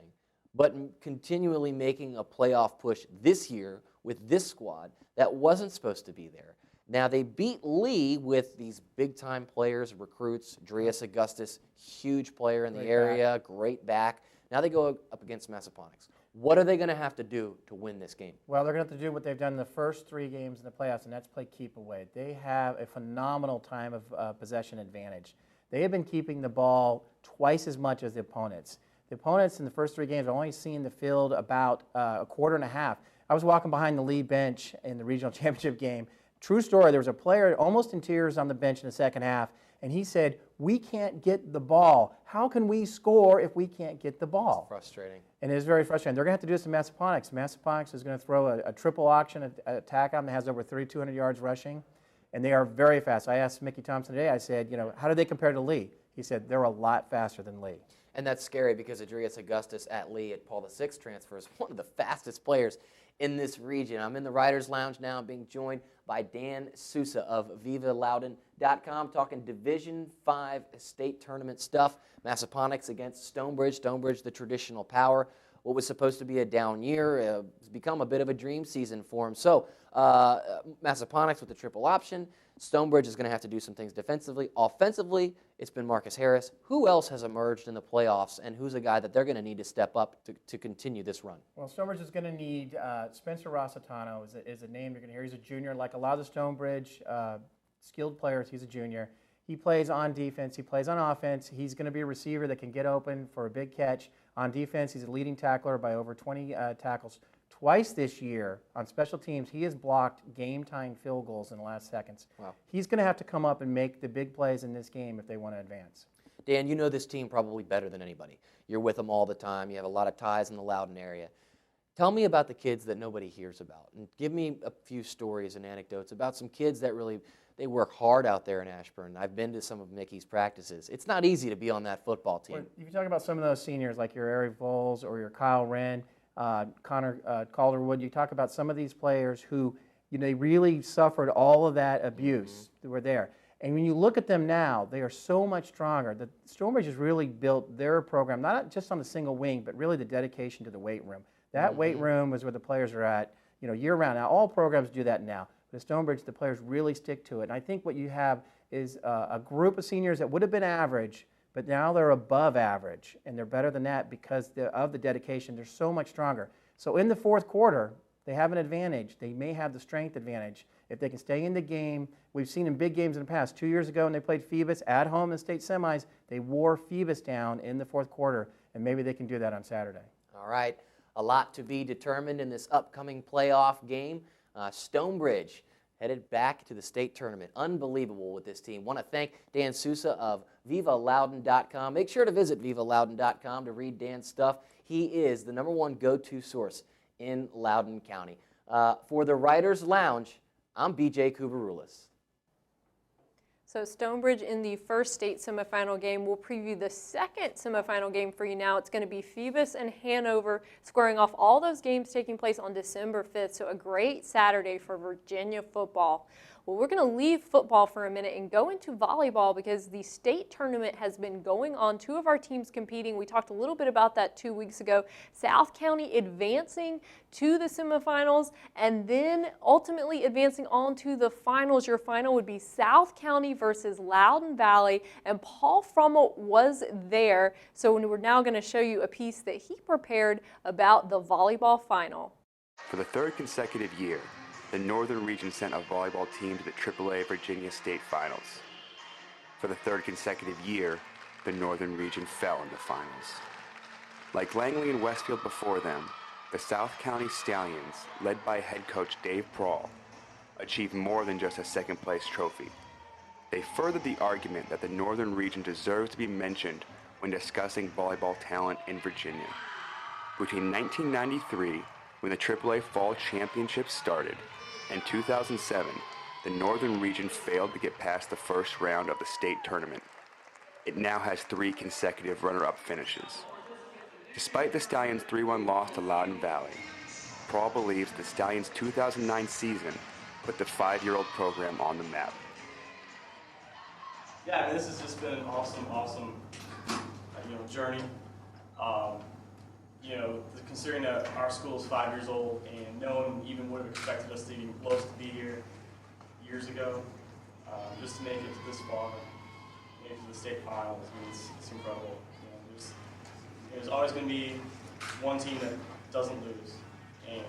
but continually making a playoff push this year with this squad that wasn't supposed to be there. Now, they beat Lee with these big-time players, recruits, Dreas Augustus, huge player in the area, great back. Now they go up against Massaponax. What are they going to have to do to win this game? Well, they're going to have to do what they've done in the first 3 games in the playoffs, and that's play keep away. They have a phenomenal time of possession advantage. They have been keeping the ball twice as much as the opponents. The opponents in the first 3 games are only seeing the field about a quarter and a half. I was walking behind the Lee bench in the regional championship game. True story, there was a player almost in tears on the bench in the second half, and he said, "We can't get the ball. How can we score if we can't get the ball?" It's frustrating. And it is very frustrating. They're going to have to do this in Massaponax. Massaponax is going to throw a triple auction attack on them that has over 3,200 yards rushing, and they are very fast. I asked Mickey Thompson today, I said, how do they compare to Lee? He said, they're a lot faster than Lee. And that's scary because Adrius Augustus at Lee at Paul VI transfer is one of the fastest players in this region. I'm in the Writers Lounge now, being joined by Dan Sousa of VivaLoudon.com, talking Division V state tournament stuff. Massaponax against Stonebridge. Stonebridge, the traditional power. What was supposed to be a down year has become a bit of a dream season for him. So Massaponax with the triple option. Stonebridge is going to have to do some things defensively. Offensively, it's been Marcus Harris. Who else has emerged in the playoffs, and who's a guy that they're going to need to step up to continue this run? Well, Stonebridge is going to need Spencer Rossitano is a name you're going to hear. He's a junior. Like a lot of the Stonebridge skilled players, he's a junior. He plays on defense. He plays on offense. He's going to be a receiver that can get open for a big catch. On defense, he's a leading tackler by over 20 tackles. Twice this year on special teams, he has blocked game-tying field goals in the last seconds. Wow. He's going to have to come up and make the big plays in this game if they want to advance. Dan, you know this team probably better than anybody. You're with them all the time. You have a lot of ties in the Loudoun area. Tell me about the kids that nobody hears about, and give me a few stories and anecdotes about some kids that really, they work hard out there in Ashburn. I've been to some of Mickey's practices. It's not easy to be on that football team. Well, if you talk about some of those seniors like your Eric Voles or your Kyle Wren, Connor Calderwood, you talk about some of these players who, they really suffered all of that abuse that were there. And when you look at them now, they are so much stronger. The Stonebridge has really built their program, not just on the single wing, but really the dedication to the weight room. That weight room is where the players are at, year-round. Now, all programs do that now. But at Stonebridge, the players really stick to it. And I think what you have is a group of seniors that would have been average, but now they're above average, and they're better than that because of the dedication. They're so much stronger. So in the fourth quarter, they have an advantage. They may have the strength advantage. If they can stay in the game, we've seen in big games in the past. 2 years ago when they played Phoebus at home in state semis, they wore Phoebus down in the fourth quarter, and maybe they can do that on Saturday. All right, a lot to be determined in this upcoming playoff game. Stonebridge headed back to the state tournament. Unbelievable with this team. Want to thank Dan Sousa of VivaLoudon.com. Make sure to visit VivaLoudon.com to read Dan's stuff. He is the #1 go-to source in Loudoun County. For the Writers Lounge, I'm BJ Kubarulis. So Stonebridge in the first state semifinal game. We'll preview the second semifinal game for you now. It's going to be Phoebus and Hanover, squaring off all those games taking place on December 5th. So a great Saturday for Virginia football. Well, we're going to leave football for a minute and go into volleyball because the state tournament has been going on. Two of our teams competing. We talked a little bit about that 2 weeks ago. South County advancing to the semifinals and then ultimately advancing on to the finals. Your final would be South County versus Loudoun Valley, and Paul Frummel was there. So we're now going to show you a piece that he prepared about the volleyball final. For the third consecutive year, the Northern Region sent a volleyball team to the AAA Virginia State Finals. For the third consecutive year, the Northern Region fell in the finals. Like Langley and Westfield before them, the South County Stallions, led by head coach Dave Prawl, achieved more than just a second-place trophy. They furthered the argument that the Northern Region deserves to be mentioned when discussing volleyball talent in Virginia. Between 1993, when the AAA Fall Championship started, and 2007, the Northern Region failed to get past the first round of the state tournament. It now has 3 consecutive runner-up finishes. Despite the Stallions' 3-1 loss to Loudoun Valley, Prawl believes the Stallions' 2009 season put the 5-year-old program on the map. Yeah, I mean, this has just been an awesome journey. Considering that our school is 5 years old and no one even would have expected us to even close to be here years ago, just to make it to this far, make it to the state finals, I mean, it's incredible. There's always going to be one team that doesn't lose, and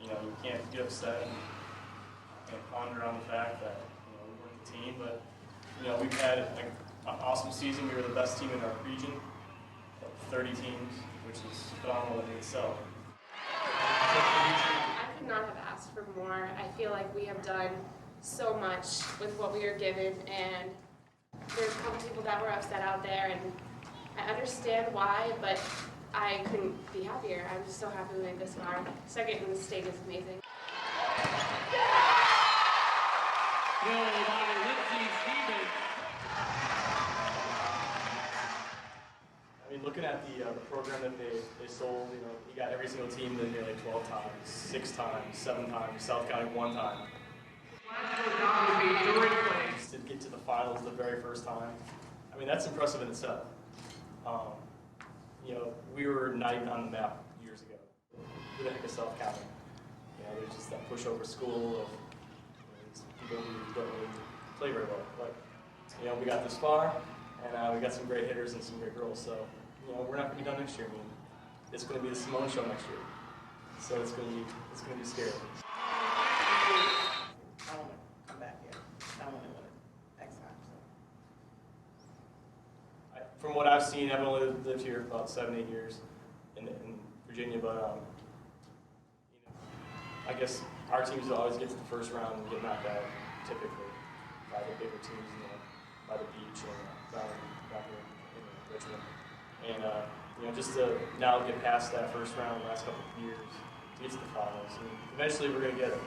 you can't get upset and ponder on the fact that we weren't the team, but we've had an awesome season. We were the best team in our region, 30 teams, which is phenomenal in itself. I could not have asked for more. I feel like we have done so much with what we were given, and there's a couple people that were upset out there, and I understand why, but I couldn't be happier. I'm just so happy we made this far. Second in the state is amazing. I mean, looking at the program that they sold, you got every single team in there like 12 times, 6 times, 7 times, South County 1 time. To get to the finals the very first time. I mean, that's impressive in itself. We were not even on the map years ago. Who the heck is South County? There's just that pushover school of these people who don't really play very well. But we got this far, and we got some great hitters and some great girls. So we're not going to be done next year. I mean, it's going to be the Simone show next year. So it's going to be scary. I want to come back here. I want to win it next time. So. From what I've seen, I've only lived here about 7-8 years in Virginia, but I guess our teams always get to the first round and get knocked out, typically, by the bigger teams, by the beach and down here in Richmond. And just to now get past that first round the last couple of years to get to the finals, and eventually we're going to get it.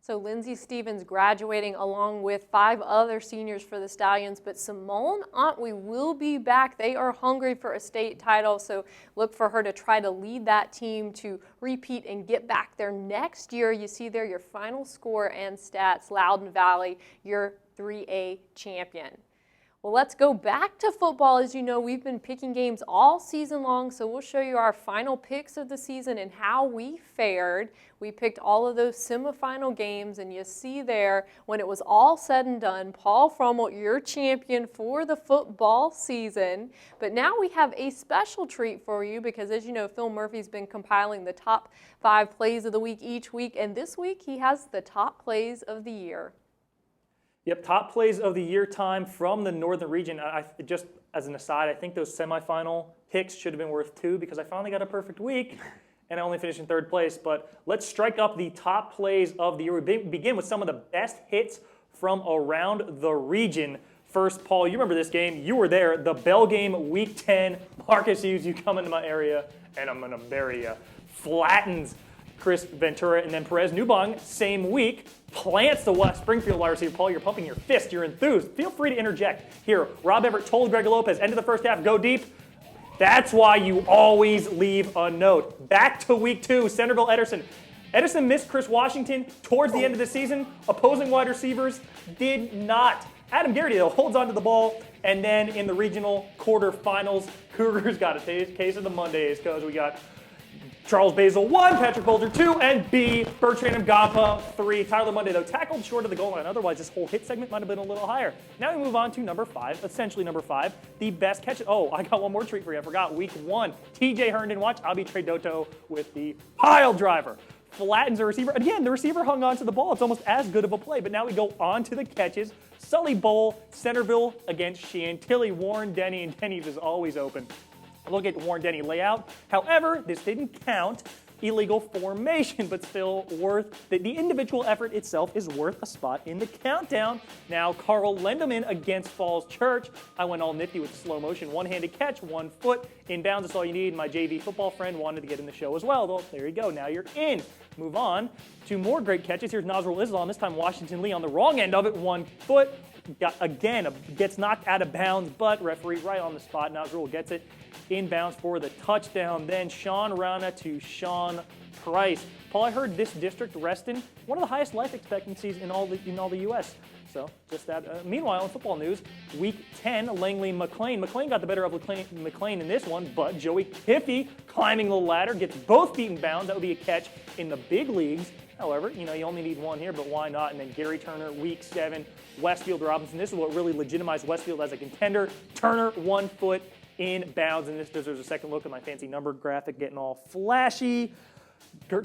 So Lindsay Stevens graduating along with 5 other seniors for the Stallions, but Simone Otway will be back. They are hungry for a state title, so look for her to try to lead that team to repeat and get back there next year. You see there your final score and stats, Loudoun Valley, your 3A champion. Well, let's go back to football. As you know, we've been picking games all season long, so we'll show you our final picks of the season and how we fared. We picked all of those semifinal games, and you see there, when it was all said and done, Paul Frummel, your champion for the football season. But now we have a special treat for you because, as you know, Phil Murphy's been compiling the top 5 plays of the week each week, and this week he has the top plays of the year. Yep, top plays of the year time from the Northern region. Just as an aside, I think those semifinal picks should have been worth 2 because I finally got a perfect week and I only finished in 3rd place. But let's strike up the top plays of the year. We begin with some of the best hits from around the region. First, Paul, you remember this game. You were there. The Bell game, Week 10. Marcus Hughes, you come into my area and I'm going to bury you. Flattens Chris Ventura, and then Perez Newbong, same week, plants the West Springfield wide receiver. Paul, you're pumping your fist. You're enthused. Feel free to interject. Here, Rob Everett told Greg Lopez, end of the first half, go deep. That's why you always leave a note. Back to week 2, Centerville Ederson. Ederson missed Chris Washington towards the end of the season. Opposing wide receivers did not. Adam Garrity, though, holds onto the ball. And then in the regional quarterfinals, Cougars got a case of the Mondays because we got Charles Basil 1, Patrick Bolger 2, and B, Bertrand Mgapa 3. Tyler Monday, though, tackled short of the goal line. Otherwise, this whole hit segment might have been a little higher. Now we move on to number 5, essentially number 5, the best catch. Oh, I got one more treat for you. I forgot. Week 1, TJ Herndon. Watch Abi Tredoto with the pile driver. Flattens a receiver. Again, the receiver hung on to the ball. It's almost as good of a play. But now we go on to the catches. Sully Bowl, Centerville against Chantilly. Warren Denny, and Denny's is always open. Look at Warren Denny layout. However, this didn't count illegal formation, but still worth, the individual effort itself is worth a spot in the countdown. Now, Carl Lendeman against Falls Church. I went all nifty with the slow motion, one-handed catch, 1 foot, inbounds, that's all you need. My JV football friend wanted to get in the show as well. Well, there you go, now you're in. Move on to more great catches. Here's Nazrul Islam, this time Washington Lee on the wrong end of it, 1 foot. Gets knocked out of bounds, but referee right on the spot. Nazrul gets it inbounds for the touchdown. Then Sean Rana to Sean Price. Paul, I heard this district, Reston, one of the highest life expectancies in all the U.S. So just that. Meanwhile, in football news, Week 10, Langley McLean. McLean got the better of McLean in this one, but Joey Kiffey climbing the ladder gets both feet in bounds. That would be a catch in the big leagues. However, you only need 1 here, but why not? And then Gary Turner, Week 7, Westfield Robinson. This is what really legitimized Westfield as a contender. Turner, 1 foot in bounds, and this deserves a second look at my fancy number graphic getting all flashy.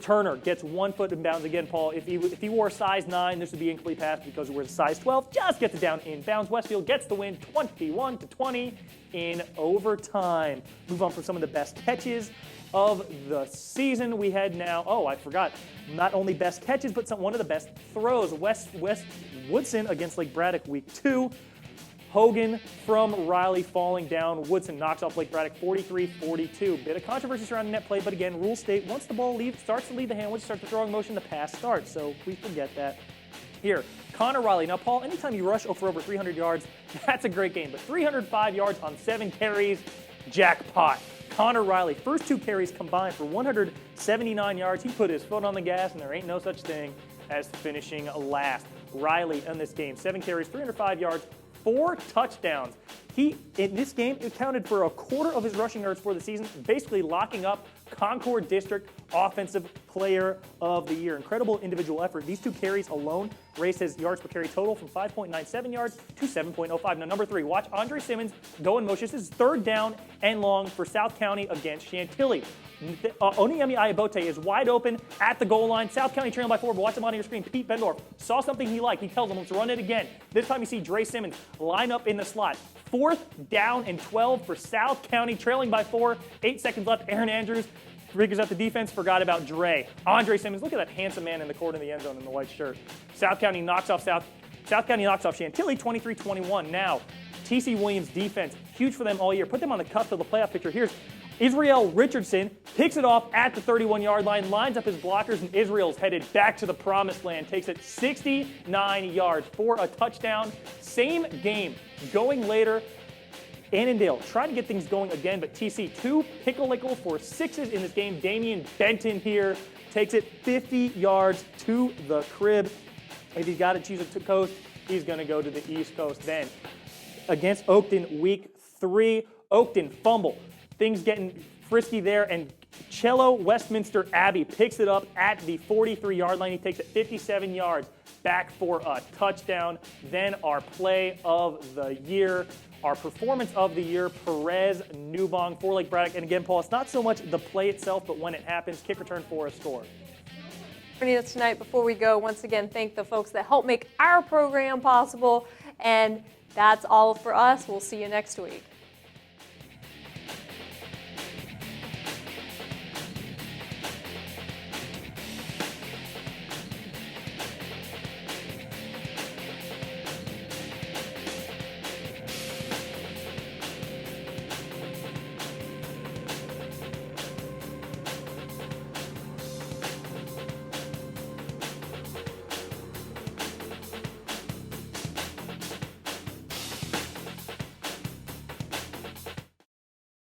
Turner gets 1 foot in bounds again, Paul. If he wore size 9, this would be incomplete pass because it was size 12. Just gets it down in bounds. Westfield gets the win 21-20 in overtime. Move on for some of the best catches of the season. We had now, I forgot, not only best catches, but one of the best throws. West Woodson against Lake Braddock week 2. Hogan from Riley falling down. Woodson knocks off Lake Braddock 43-42. Bit of controversy surrounding net play, but again, rules state once the ball starts to leave the hand, once you start the throwing motion, the pass starts. So we forget that. Here, Connor Riley. Now, Paul, anytime you rush for over 300 yards, that's a great game. But 305 yards on 7 carries, jackpot. Connor Riley, first 2 carries combined for 179 yards. He put his foot on the gas, and there ain't no such thing as finishing last. Riley in this game, 7 carries, 305 yards, 4 touchdowns. He, in this game, accounted for a quarter of his rushing yards for the season, basically locking up Concord District Offensive Player of the Year. Incredible individual effort. These 2 carries alone raised his yards per carry total from 5.97 yards to 7.05. Now, number 3, watch Andre Simmons go in motion. This is 3rd down and long for South County against Chantilly. Oniemi Ayabote is wide open at the goal line. South County trailing by 4, but watch him on your screen. Pete Bendorf saw something he liked. He tells him, let's run it again. This time you see Dre Simmons line up in the slot. 4th down and 12 for South County, trailing by 4. 8 seconds left. Aaron Andrews figures out the defense, forgot about Dre. Andre Simmons, look at that handsome man in the corner of the end zone in the white shirt. South County knocks off Chantilly 23-21. Now, TC Williams defense, huge for them all year. Put them on the cusp of the playoff picture. Here's Israel Richardson, picks it off at the 31-yard line, lines up his blockers, and Israel's headed back to the promised land. Takes it 69 yards for a touchdown. Same game, going later. Annandale tried to get things going again, but TC 2 pickle for 6s in this game. Damian Benton here takes it 50 yards to the crib. If he's got to choose a coast, he's going to go to the East Coast then. Against Oakton, week 3, Oakton fumble. Things getting frisky there, and Cello Westminster Abbey picks it up at the 43-yard line. He takes it 57 yards back for a touchdown. Then our play of the year, our performance of the year, Perez Newbong for Lake Braddock. And again, Paul, it's not so much the play itself, but when it happens, kick return for a score. Joining us tonight, before we go, once again, thank the folks that help make our program possible. And that's all for us. We'll see you next week.